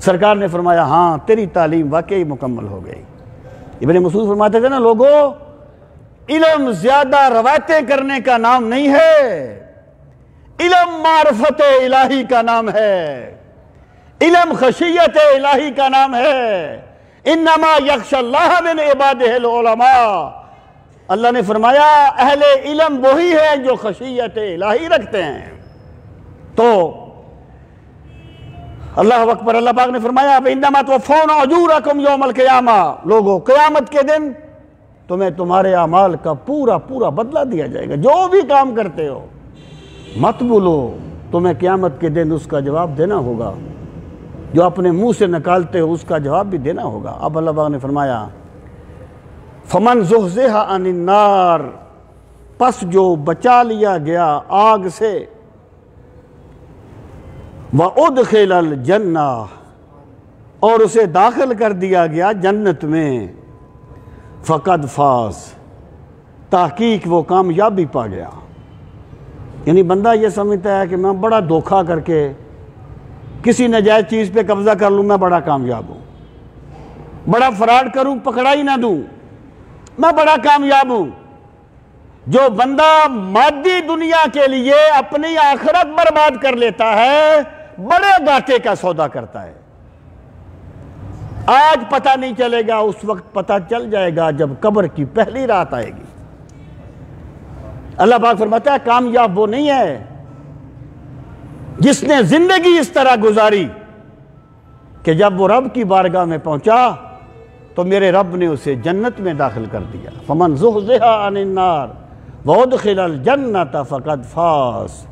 سرکار نے فرمایا ہاں تیری تعلیم واقعی مکمل ہو گئی. ابن مسعود فرماتے تھے نا لوگوں, علم زیادہ روایتیں کرنے کا نام نہیں ہے, علم معرفت الہی کا نام ہے, علم خشیت الہی کا نام ہے. انما یخشی اللہ من عبادہ العلماء. اللہ نے فرمایا اہل علم وہی ہیں جو خشیت الہی رکھتے ہیں. تو اللہ اکبر, اللہ پاک نے فرمایا انما توفون اجورکم یوم القیامہ. لوگوں قیامت کے دن تمہیں تمہارے اعمال کا پورا پورا بدلہ دیا جائے گا. جو بھی کام کرتے ہو مت بھولو, تمہیں قیامت کے دن اس کا جواب دینا ہوگا. جو اپنے منہ سے نکالتے ہو اس کا جواب بھی دینا ہوگا. اب اللہ پاک نے فرمایا فمن زحزح عن النار, پس جو بچا لیا گیا آگ سے, وَأُدْخِلَ الْجَنَّةَ، اور اسے داخل کر دیا گیا جنت میں، فَقَدْ فَازَ، تحقیق وہ کامیابی پا گیا۔ یعنی بندہ یہ سمجھتا ہے کہ میں بڑا دھوکہ کر کے کسی ناجائز چیز پہ قبضہ کر لوں، میں بڑا کامیاب ہوں، بڑا فراڈ کروں پکڑا ہی نہ دوں، میں بڑا کامیاب ہوں۔ جو بندہ مادی دنیا کے لیے اپنی آخرت برباد کر لیتا ہے، بڑے گھاٹے کا سودا کرتا ہے۔ آج پتہ نہیں چلے گا، اس وقت پتہ چل جائے گا جب قبر کی پہلی رات آئے گی۔ اللہ پاک فرماتا ہے کامیاب وہ نہیں ہے جس نے زندگی اس طرح گزاری کہ جب وہ رب کی بارگاہ میں پہنچا تو میرے رب نے اسے جنت میں داخل کر دیا۔ فَمَنْ زُحْزِحَ عَنِ النَّارِ وَأُدْخِلَ الْجَنَّةَ فَقَدْ فَازَ،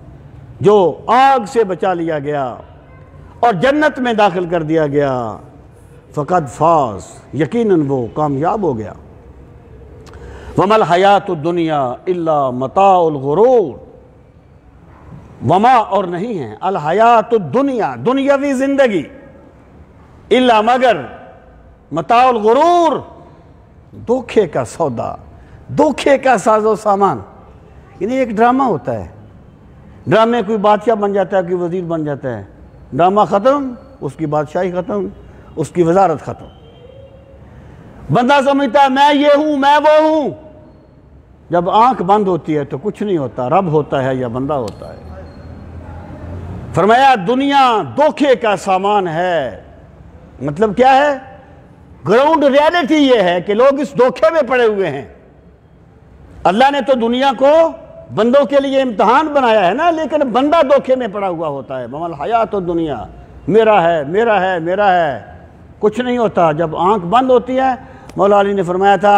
جو آگ سے بچا لیا گیا اور جنت میں داخل کر دیا گیا، فَقَدْ فَازَ، یقیناً وہ کامیاب ہو گیا۔ وَمَا الْحَيَاةُ الدُّنْيَا إِلَّا مَتَاعُ الْغُرُورِ، وما اور نہیں ہے الحیات الدنیا، دنیاوی زندگی، الا مگر متاع الغرور، دھوکے کا سودا، دھوکے کا ساز و سامان۔ یعنی ایک ڈرامہ ہوتا ہے، ڈرامے کوئی بادشاہ بن جاتا ہے، کوئی وزیر بن جاتا ہے، ڈرامہ ختم، اس کی بادشاہی ختم، اس کی وزارت ختم۔ بندہ سمجھتا ہے میں یہ ہوں، میں وہ ہوں، جب آنکھ بند ہوتی ہے تو کچھ نہیں ہوتا، رب ہوتا ہے یا بندہ ہوتا ہے۔ فرمایا دنیا دھوکے کا سامان ہے۔ مطلب کیا ہے؟ گراؤنڈ ریالٹی یہ ہے کہ لوگ اس دھوکے میں پڑے ہوئے ہیں۔ اللہ نے تو دنیا کو بندوں کے لیے امتحان بنایا ہے نا، لیکن بندہ دھوکے میں پڑا ہوا ہوتا ہے۔ وَمَا الْحَيَاةُ الدُّنْيَا، میرا ہے میرا ہے میرا ہے، کچھ نہیں ہوتا۔ جب آنکھ بند ہوتی ہے، مولا علی نے فرمایا تھا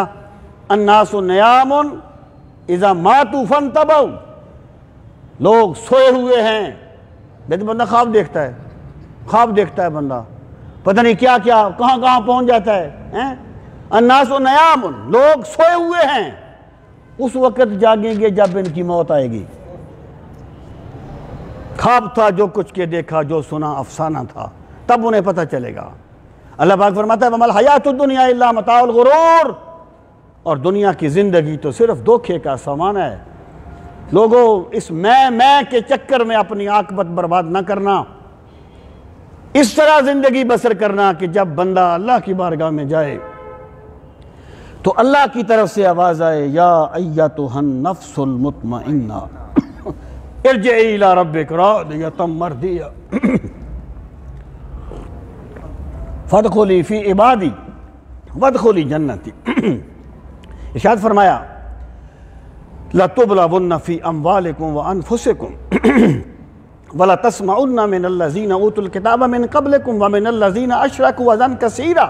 النَّاسُ نِيَامٌ اِذَا مَاتُوا فَانْتَبَهُ، لوگ سوئے ہوئے ہیں، لیکن بندہ خواب دیکھتا ہے، خواب دیکھتا ہے بندہ، پتہ نہیں کیا کیا کہاں کہاں پہنچ جاتا ہے۔ الناس نیام، لوگ سوئے ہوئے ہیں، اس وقت جاگیں گے جب ان کی موت آئے گی۔ خواب تھا جو کچھ کے دیکھا، جو سنا افسانہ تھا، تب انہیں پتہ چلے گا۔ اللہ پاک فرماتا ہے وَمَا الْحَيَاةُ الدُّنْيَا إِلَّا مَتَاعُ الْغُرُورِ، اور دنیا کی زندگی تو صرف دھوکے کا سامان ہے۔ لوگوں اس میں کے چکر میں اپنی عاقبت برباد نہ کرنا، اس طرح زندگی بسر کرنا کہ جب بندہ اللہ کی بارگاہ میں جائے تو اللہ کی طرف سے آواز آئے یا ایتھا النفس المطمئنہ ارجعی الی ربک راضیۃ مرضیہ فادخلی فی عبادی وادخلی جنتی۔ ارشاد فرمایا لَتُبْلَوُنَّ فِي أَمْوَالِكُمْ وَأَنفُسِكُمْ وَلَتَسْمَعُنَّ مِنَ الَّذِينَ أُوتُوا الْكِتَابَ مِنْ قَبْلِكُمْ وَمِنَ الَّذِينَ أَشْرَكُوا أَذًى كَثِيرًا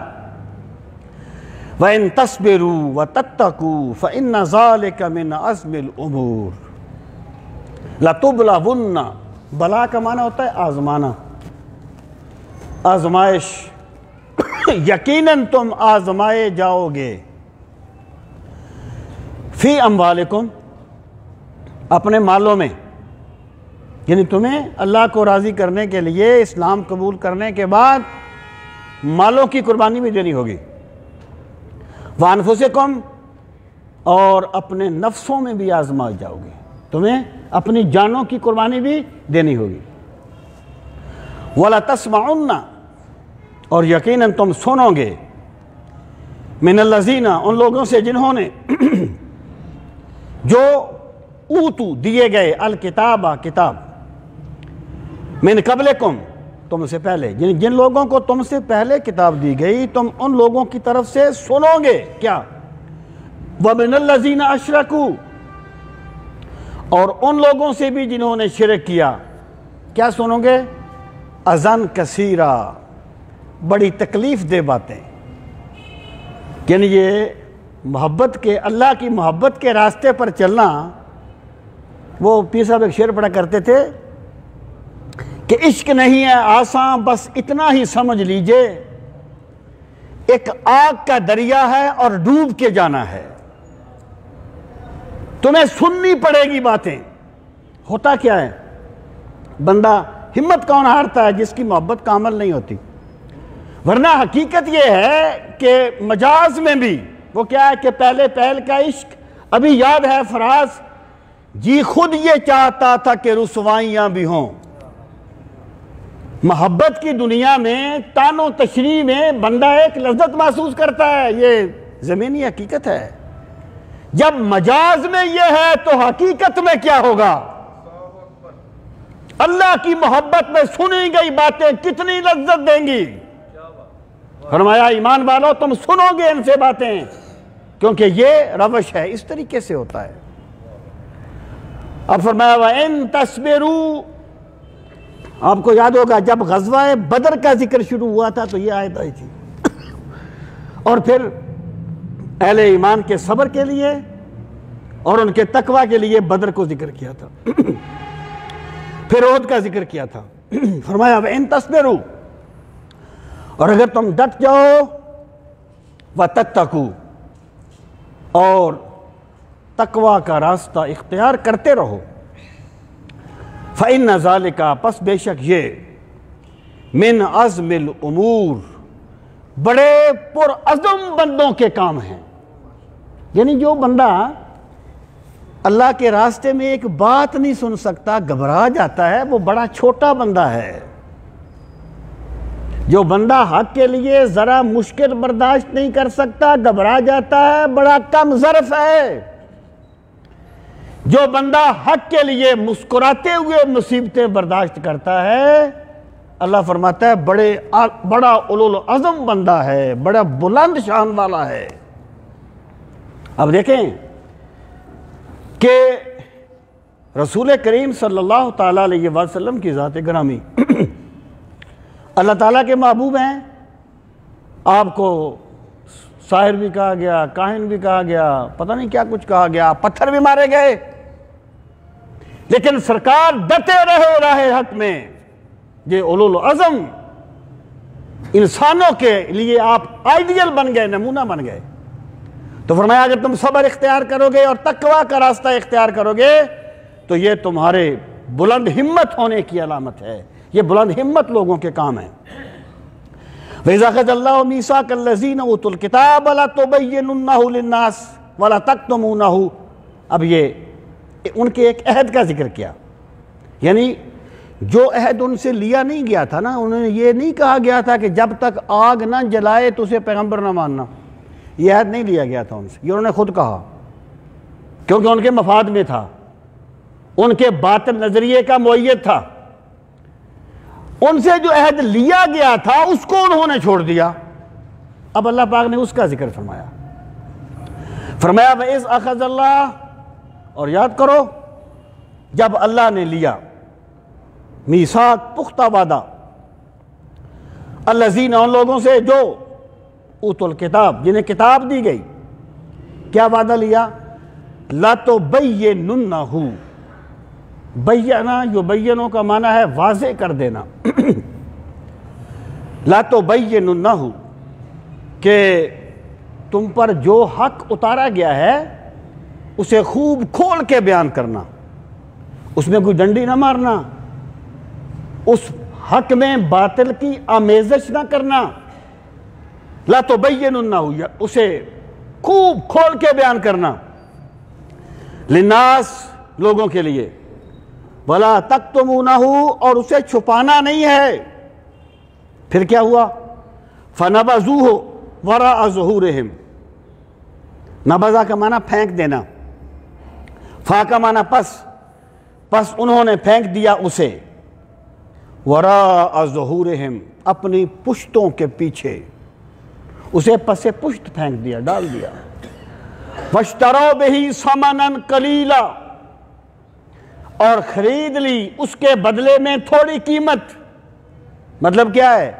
وَإِن تَصْبِرُوا وَتَتَّقُوا فَإِنَّ ذَلِكَ مِنْ عَزْمِ الْأُمُورِ۔ لَتُبْلَوُنَّ، بلا کا معنی ہوتا ہے آزمانا، آزمائش، یقیناً تم آزمائے جاؤ گے۔ فی اموالکم، اپنے مالوں میں، یعنی تمہیں اللہ کو راضی کرنے کے لیے اسلام قبول کرنے کے بعد مالوں کی قربانی بھی دینی ہوگی۔ وانفسکم، اور اپنے نفسوں میں بھی آزمائے جاؤ گے، تمہیں اپنی جانوں کی قربانی بھی دینی ہوگی۔ وَلَتَسْمَعُنَّ، اور یقیناً تم سنو گے، من الذین، ان لوگوں سے جنہوں نے جو اوتو دیے گئے الکتاب، کتاب، من قبلکم، تم سے پہلے، جن لوگوں کو تم سے پہلے کتاب دی گئی تم ان لوگوں کی طرف سے سنو گے کیا؟ وَمِنَ الَّذِينَ أَشْرَكُوا، اور ان لوگوں سے بھی جنہوں نے شرک کیا، کیا سنو گے؟ اذًا کثیرا، بڑی تکلیف دہ باتیں۔ یعنی یہ محبت کے، اللہ کی محبت کے راستے پر چلنا، وہ پیر صاحب ایک شعر پڑھا کرتے تھے کہ عشق نہیں ہے آساں بس اتنا ہی سمجھ لیجئے، ایک آگ کا دریا ہے اور ڈوب کے جانا ہے۔ تمہیں سننی پڑے گی باتیں۔ ہوتا کیا ہے؟ بندہ ہمت کون ہارتا ہے؟ جس کی محبت کا عمل نہیں ہوتی۔ ورنہ حقیقت یہ ہے کہ مجاز میں بھی وہ کیا ہے کہ پہلے پہل کا عشق، ابھی یاد ہے فراز، جی خود یہ چاہتا تھا کہ رسوائیاں بھی ہوں۔ محبت کی دنیا میں تان و تشریح میں بندہ ایک لذت محسوس کرتا ہے، یہ زمینی حقیقت ہے۔ جب مجاز میں یہ ہے تو حقیقت میں کیا ہوگا؟ اللہ کی محبت میں سنی گئی باتیں کتنی لذت دیں گی۔ فرمایا ایمان والو تم سنو گے ان سے باتیں، کیونکہ یہ روش ہے، اس طریقے سے ہوتا ہے۔ اب فرمایا وَإِن تَصْبِرُوا، آپ کو یاد ہوگا جب غزوہ بدر کا ذکر شروع ہوا تھا تو یہ آیت آئی تھی، اور پھر اہل ایمان کے صبر کے لیے اور ان کے تقوی کے لیے بدر کو ذکر کیا تھا، پھر احد کا ذکر کیا تھا۔ فرمایا وَإِن تَصْبِرُوا، اور اگر تم ڈٹ جاؤ، وَتَتَّقُوا، اور تقوی کا راستہ اختیار کرتے رہو، فَإِنَّ ذَلِكَ، پس بے شک یہ، مِنْ عَزْمِ الْأُمُورِ، بڑے پرعزم بندوں کے کام ہیں۔ یعنی جو بندہ اللہ کے راستے میں ایک بات نہیں سن سکتا، گھبرا جاتا ہے، وہ بڑا چھوٹا بندہ ہے۔ جو بندہ حق کے لیے ذرا مشکل برداشت نہیں کر سکتا، گھبرا جاتا ہے، بڑا کم ظرف ہے۔ جو بندہ حق کے لیے مسکراتے ہوئے مصیبتیں برداشت کرتا ہے، اللہ فرماتا ہے بڑا اولو العزم بندہ ہے، بڑا بلند شان والا ہے۔ اب دیکھیں کہ رسول کریم صلی اللہ تعالیٰ علیہ وسلم کی ذات گرامی اللہ تعالیٰ کے محبوب ہیں۔ آپ کو ساحر بھی کہا گیا، کاہن بھی کہا گیا، پتہ نہیں کیا کچھ کہا گیا، پتھر بھی مارے گئے، لیکن سرکار ڈٹے رہے راہ حق میں۔ یہ اولو العزم انسانوں کے لیے آپ آئیڈیل بن گئے، نمونہ بن گئے۔ تو فرمایا اگر تم صبر اختیار کرو گے اور تقوی کا راستہ اختیار کرو گے تو یہ تمہارے بلند ہمت ہونے کی علامت ہے، یہ بلند ہمت لوگوں کے کام ہیں۔ وَإِذَا أَخَذَ اللَّهُ مِيثَاقَ الَّذِينَ أُوتُوا الْكِتَابَ لَتُبَيِّنُنَّهُ لِلنَّاسِ وَلَا تَكْتُمُونَهُ۔ اب یہ ان کے ایک عہد کا ذکر کیا، یعنی جو عہد ان سے لیا نہیں گیا تھا نا، انہوں نے یہ نہیں کہا گیا تھا کہ جب تک آگ نہ جلائے تو اسے پیغمبر نہ ماننا، یہ عہد نہیں لیا گیا تھا ان سے، یہ انہوں نے خود کہا، کیونکہ ان کے مفاد میں تھا، ان کے باطل نظریے کا مؤید تھا۔ ان سے جو عہد لیا گیا تھا اس کو انہوں نے چھوڑ دیا۔ اب اللہ پاک نے اس کا ذکر فرمایا، فرمایا وَإِذْ أَخَذَ اللَّهُ، اور یاد کرو جب اللہ نے لیا میثاق، پختہ وعدہ، الذین، ان لوگوں سے جو اوتوا الکتاب، جنہیں کتاب دی گئی، کیا وعدہ لیا؟ لَتُبَيِّنُنَّهُ، بینا یبینو کا معنی ہے واضح کر دینا، لَتُبَيِّنُنَّهُ، کہ تم پر جو حق اتارا گیا ہے اسے خوب کھول کے بیان کرنا، اس میں کوئی ڈنڈی نہ مارنا، اس حق میں باطل کی آمیزش نہ کرنا، لَتُبَيِّنُنَّهُ، اسے خوب کھول کے بیان کرنا، لِلنَّاسِ، لوگوں کے لیے، وَلَا تَكْتُمُونَهُ، اور اسے چھپانا نہیں ہے۔ پھر کیا ہوا؟ فَنَبَذُوهُ وَرَاءَ ظُهُورِهِمْ، نبذہ کا معنی پھینک دینا، فا کا معنی پس انہوں نے پھینک دیا اسے، وَرَاءَ ظُهُورِهِمْ، اپنی پشتوں کے پیچھے، اسے پس پشت پھینک دیا، ڈال دیا۔ وَاشْتَرَوْا بِهِ ثَمَنًا قَلِيلًا، اور خرید لی اس کے بدلے میں تھوڑی قیمت۔ مطلب کیا ہے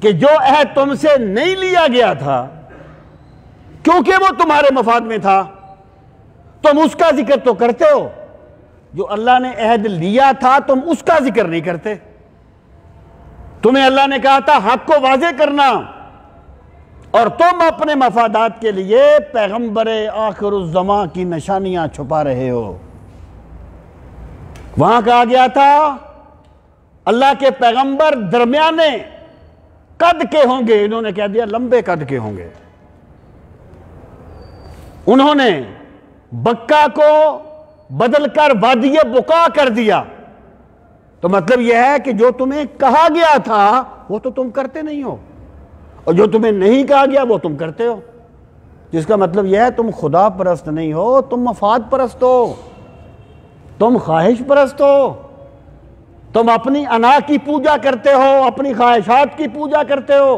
کہ جو عہد تم سے نہیں لیا گیا تھا کیونکہ وہ تمہارے مفاد میں تھا، تم اس کا ذکر تو کرتے ہو، جو اللہ نے عہد لیا تھا تم اس کا ذکر نہیں کرتے۔ تمہیں اللہ نے کہا تھا حق کو واضح کرنا، اور تم اپنے مفادات کے لیے پیغمبر آخر الزمان کی نشانیاں چھپا رہے ہو۔ وہاں کہا گیا تھا اللہ کے پیغمبر درمیانے قد کے ہوں گے، انہوں نے کہہ دیا لمبے قد کے ہوں گے۔ انہوں نے بکا کو بدل کر وادی بقا کر دیا، تو مطلب یہ ہے کہ جو تمہیں کہا گیا تھا وہ تو تم کرتے نہیں ہو، اور جو تمہیں نہیں کہا گیا وہ تم کرتے ہو، جس کا مطلب یہ ہے تم خدا پرست نہیں ہو، تم مفاد پرست ہو، تم خواہش پرست ہو، تم اپنی انا کی پوجا کرتے ہو، اپنی خواہشات کی پوجا کرتے ہو۔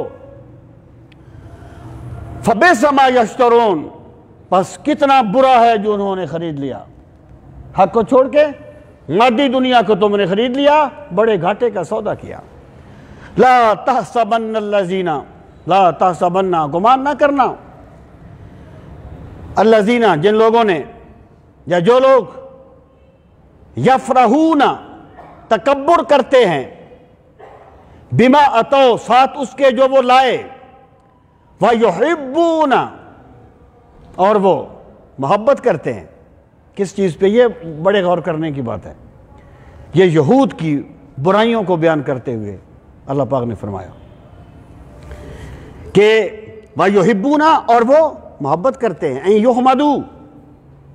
فَبِئْسَ مَا يَشْتَرُونَ، پس کتنا برا ہے جو انہوں نے خرید لیا، حق کو چھوڑ کے مادی دنیا کو تم نے خرید لیا، بڑے گھاٹے کا سودا کیا۔ لا تحسبن الذین، لا تحسبن، گمان نہ کرنا، الذین، جن لوگوں نے یا جو لوگ یفرحون، تکبر کرتے ہیں، بما اتوا، ساتھ اس کے جو وہ لائے، ویحبون، اور وہ محبت کرتے ہیں، کس چیز پہ؟ یہ بڑے غور کرنے کی بات ہے، یہ یہود کی برائیوں کو بیان کرتے ہوئے اللہ پاک نے فرمایا کہ وَيُحِبُّونَ، اور وہ محبت کرتے ہیں، اَن يُحْمَدُوا،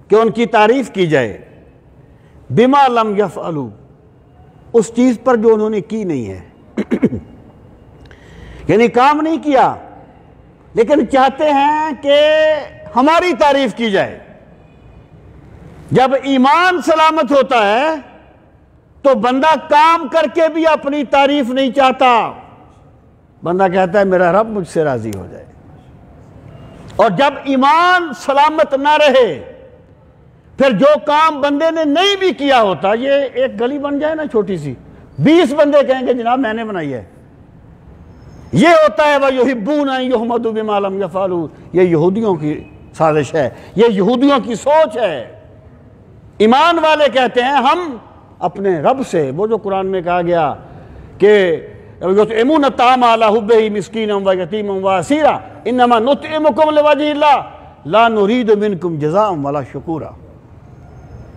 کہ ان کی تعریف کی جائے، بِمَا لَمْ يَفْعَلُوا، اس چیز پر جو انہوں نے کی نہیں ہے، یعنی کام نہیں کیا لیکن چاہتے ہیں کہ ہماری تعریف کی جائے۔ جب ایمان سلامت ہوتا ہے تو بندہ کام کر کے بھی اپنی تعریف نہیں چاہتا، بندہ کہتا ہے میرا رب مجھ سے راضی ہو جائے۔ اور جب ایمان سلامت نہ رہے پھر جو کام بندے نے نہیں بھی کیا ہوتا، یہ ایک گلی بن جائے نا چھوٹی سی، 20 بندے کہیں گے جناب میں نے بنائی ہے، یہ ہوتا ہے وَيُحِبُّونَ أَن يُحْمَدُوا بِمَا لَمْ يَفْعَلُوا، یہ یہودیوں کی سازش ہے، یہ یہودیوں کی سوچ ہے۔ ایمان والے کہتے ہیں ہم اپنے رب سے، وہ جو قرآن میں کہا گیا کہ يُطْعِمُونَ الطَّعَامَ عَلَىٰ حُبِّهِ مِسْكِينًا وَيَتِيمًا وَأَسِيرًا إِنَّمَا نُطْعِمُكُمْ لِوَجْهِ اللَّهِ لَا نُرِيدُ مِنكُمْ جَزَاءً وَلَا شُكُورًا،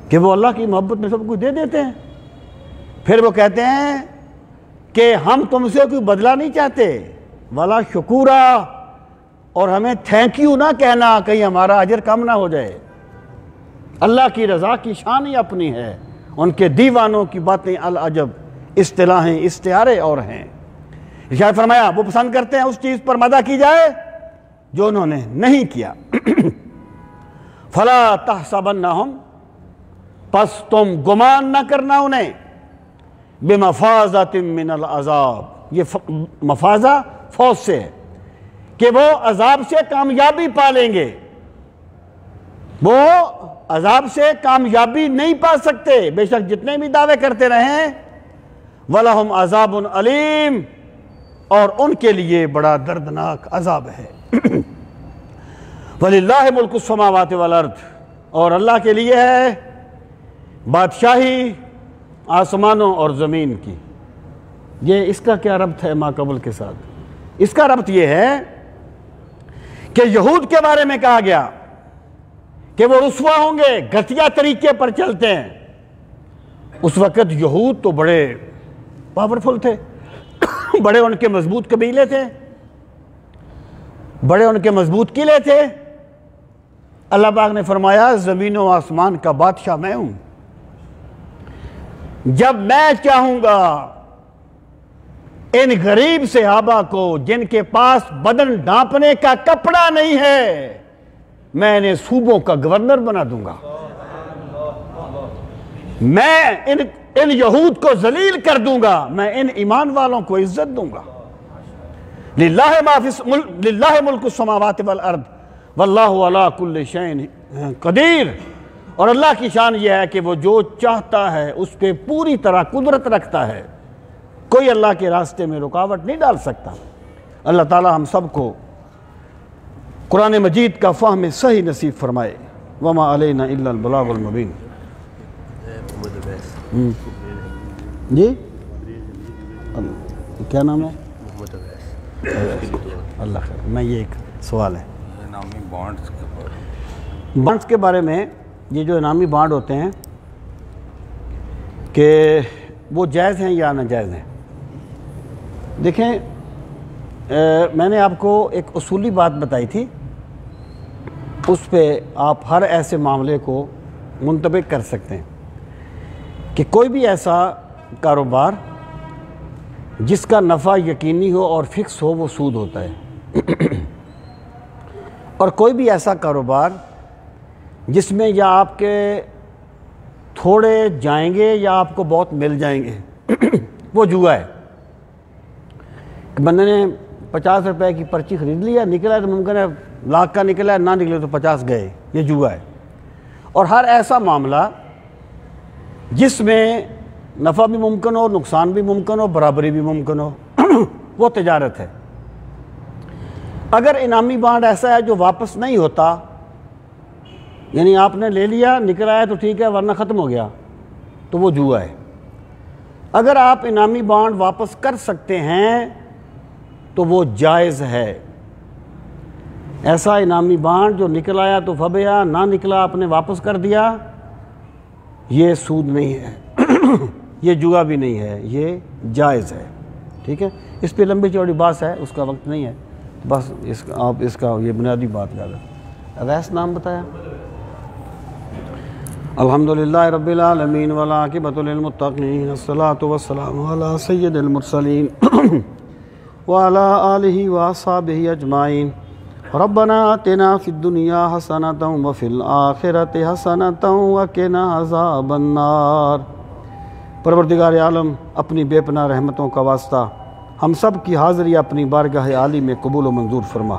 کہ وہ اللہ کی محبت میں سب کچھ دے دیتے ہیں، پھر وہ کہتے ہیں کہ ہم تم سے کوئی بدلہ نہیں چاہتے، وَلَا شُكُورًا، اور ہمیں تھینک یو نہ کہنا کہیں ہمارا اجر کم نہ ہو جائے۔ اللہ کی رضا کی شان ہی اپنی ہے، ان کے دیوانوں کی باتیں العجب، اصطلاحیں استعارے اور ہیں۔ ارشاد فرمایا وہ پسند کرتے ہیں اس چیز پر مدح کی جائے جو انہوں نے نہیں کیا۔ فَلَا تَحْسَبَنَّهُمْ، پس تم گمان نہ کرنا انہیں، بِمَفَازَةٍ مِّنَ الْعَذَابِ، یہ مفازہ فوز سے ہے کہ وہ عذاب سے کامیابی پا لیں گے، وہ عذاب سے کامیابی نہیں پا سکتے، بے شک جتنے بھی دعوے کرتے رہیں، وَلَهُمْ عَذَابٌ عَلِيمٌ، اور ان کے لیے بڑا دردناک عذاب ہے۔ وَلِلَّهِ مُلْكُ السَّمَاوَاتِ وَالْأَرْضِ، اور اللہ کے لیے ہے بادشاہی آسمانوں اور زمین کی۔ یہ اس کا کیا ربط ہے ما قبل کے ساتھ؟ اس کا ربط یہ ہے کہ یہود کے بارے میں کہا گیا کہ وہ رسوا ہوں گے، گھٹیا طریقے پر چلتے ہیں۔ اس وقت یہود تو بڑے پاورفل تھے، بڑے ان کے مضبوط قبیلے تھے، بڑے ان کے مضبوط قلعے تھے۔ اللہ پاک نے فرمایا زمین و آسمان کا بادشاہ میں ہوں، جب میں چاہوں گا ان غریب صحابہ کو جن کے پاس بدن ڈھانپنے کا کپڑا نہیں ہے، میں انہیں صوبوں کا گورنر بنا دوں گا، میں ان یہود کو ذلیل کر دوں گا، میں ان ایمان والوں کو عزت دوں گا۔ للہ ملک السماوات والارض واللہ علی کل شیء قدیر، اور اللہ کی شان یہ ہے کہ وہ جو چاہتا ہے اس پہ پوری طرح قدرت رکھتا ہے، کوئی اللہ کے راستے میں رکاوٹ نہیں ڈال سکتا۔ اللہ تعالی ہم سب کو قرآن مجید کا فہم صحیح نصیب فرمائے۔ وما علینا الا البلاغ المبین۔ جی کیا نام ہے؟ اللہ خیر۔ میں یہ ایک سوال ہے بانڈز کے بارے میں، یہ جو انعامی بانڈ ہوتے ہیں کہ وہ جائز ہیں یا ناجائز ہیں؟ دیکھیں میں نے آپ کو ایک اصولی بات بتائی تھی، اس پہ آپ ہر ایسے معاملے کو منطبق کر سکتے ہیں کہ کوئی بھی ایسا کاروبار جس کا نفع یقینی ہو اور فکس ہو وہ سود ہوتا ہے، اور کوئی بھی ایسا کاروبار جس میں یا آپ کے تھوڑے جائیں گے یا آپ کو بہت مل جائیں گے وہ جوا ہے۔ بندے نے 50 روپے کی پرچی خرید لیا، نکلا ہے تو ممکن ہے لاکھ کا نکلا ہے، نہ نکلے تو 50 گئے، یہ جوا ہے۔ اور ہر ایسا معاملہ جس میں نفع بھی ممکن ہو، نقصان بھی ممکن ہو، برابری بھی ممکن ہو وہ تجارت ہے۔ اگر انعامی بانڈ ایسا ہے جو واپس نہیں ہوتا، یعنی آپ نے لے لیا نکلا ہے تو ٹھیک ہے ورنہ ختم ہو گیا، تو وہ جوا ہے۔ اگر آپ انعامی بانڈ واپس کر سکتے ہیں تو وہ جائز ہے۔ ایسا انعامی بانڈ جو نکل آیا تو فبیا، نہ نکلا آپ نے واپس کر دیا، یہ سود نہیں ہے یہ جوا بھی نہیں ہے، یہ جائز ہے۔ ٹھیک ہے، اس پہ لمبی چوڑی بات ہے، اس کا وقت نہیں ہے، بس آپ اس کا یہ بنیادی بات یاد رکھیں۔ اویس نام بتایا؟ الحمدللہ رب العالمین والعاقبۃ للمتقین، الصلاۃ والسلام علی سید المرسلین وعلی آلہ واصحابہ اجمعین۔ ربنا آتنا فی الدنیا حسنۃ وفی الآخرۃ حسنۃ وقنا عذاب النار۔ پروردگار عالم اپنی بے پناہ رحمتوں کا واسطہ ہم سب کی حاضری اپنی بارگاہ عالی میں قبول و منظور فرما۔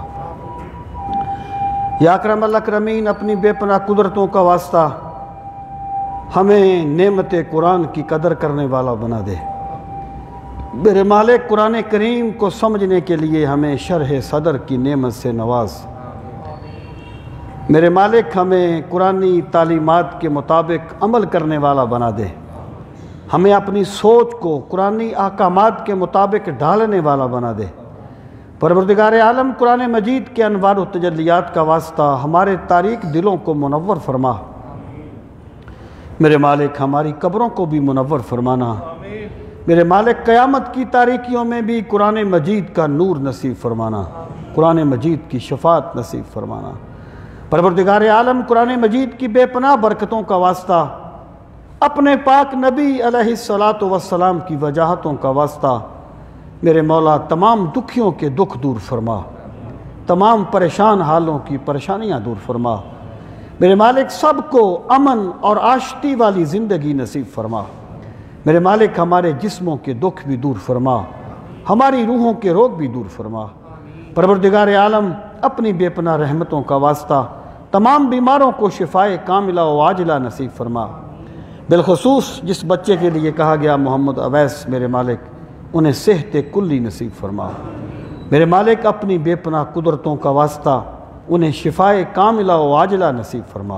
یا اکرم الاکرمین اپنی بے پناہ قدرتوں کا واسطہ ہمیں نعمت قرآن کی قدر کرنے والا بنا دے۔ میرے مالک قرآن کریم کو سمجھنے کے لیے ہمیں شرح صدر کی نعمت سے نواز۔ میرے مالک ہمیں قرآنی تعلیمات کے مطابق عمل کرنے والا بنا دے۔ ہمیں اپنی سوچ کو قرآنی احکامات کے مطابق ڈھالنے والا بنا دے۔ پروردگار عالم قرآن مجید کے انوار و تجلیات کا واسطہ ہمارے تاریک دلوں کو منور فرما۔ میرے مالک ہماری قبروں کو بھی منور فرمانا۔ میرے مالک قیامت کی تاریکیوں میں بھی قرآن مجید کا نور نصیب فرمانا، قرآن مجید کی شفاعت نصیب فرمانا۔ پروردگار عالم قرآن مجید کی بے پناہ برکتوں کا واسطہ اپنے پاک نبی علیہ الصلاۃ والسلام کی وجاہتوں کا واسطہ میرے مولا تمام دکھیوں کے دکھ دور فرما، تمام پریشان حالوں کی پریشانیاں دور فرما۔ میرے مالک سب کو امن اور آشتی والی زندگی نصیب فرما۔ میرے مالک ہمارے جسموں کے دکھ بھی دور فرما، ہماری روحوں کے روگ بھی دور فرما۔ پروردگار عالم اپنی بے پناہ رحمتوں کا واسطہ تمام بیماروں کو شفائے کاملہ و عاجلہ نصیب فرما۔ بالخصوص جس بچے کے لیے کہا گیا محمد اویس، میرے مالک انہیں صحت کلی نصیب فرما۔ میرے مالک اپنی بے پناہ قدرتوں کا واسطہ انہیں شفائے کاملہ و عاجلہ نصیب فرما،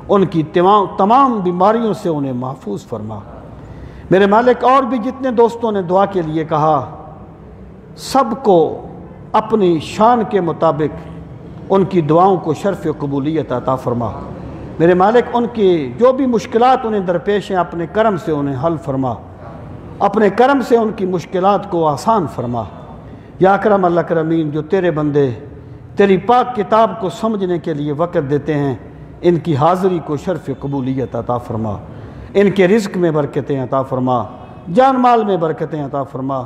ان کی تمام بیماریوں سے انہیں محفوظ فرما۔ میرے مالک اور بھی جتنے دوستوں نے دعا کے لیے کہا، سب کو اپنی شان کے مطابق ان کی دعاؤں کو شرف قبولیت عطا فرما۔ میرے مالک ان کی جو بھی مشکلات انہیں درپیش ہیں اپنے کرم سے انہیں حل فرما، اپنے کرم سے ان کی مشکلات کو آسان فرما۔ یا اکرم الاکرمین جو تیرے بندے تیری پاک کتاب کو سمجھنے کے لیے وقت دیتے ہیں، ان کی حاضری کو شرف قبولیت عطا فرما، ان کے رزق میں برکتیں عطا فرما، جان مال میں برکتیں عطا فرما۔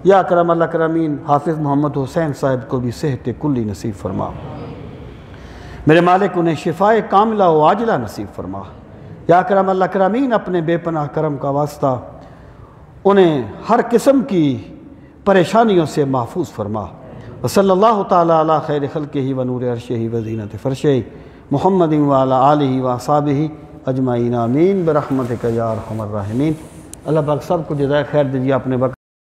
یا اکرم الاکرمین حافظ محمد حسین صاحب کو بھی صحت کلی نصیب فرما۔ میرے مالک انہیں شفائے کاملہ و عاجلہ نصیب فرما۔ یا اکرم الاکرمین اپنے بے پناہ کرم کا واسطہ انہیں ہر قسم کی پریشانیوں سے محفوظ فرما۔ وصلی اللہ تعالی علی خیر خلقہ و نور عرشہ و زینت فرشہ محمد وعلی آلہ واصحابہ اجمعین آمین برحمتک یا ارحم الراحمین۔ اللہ پاک سب کو جزائے خیر دیجیے اپنے وقت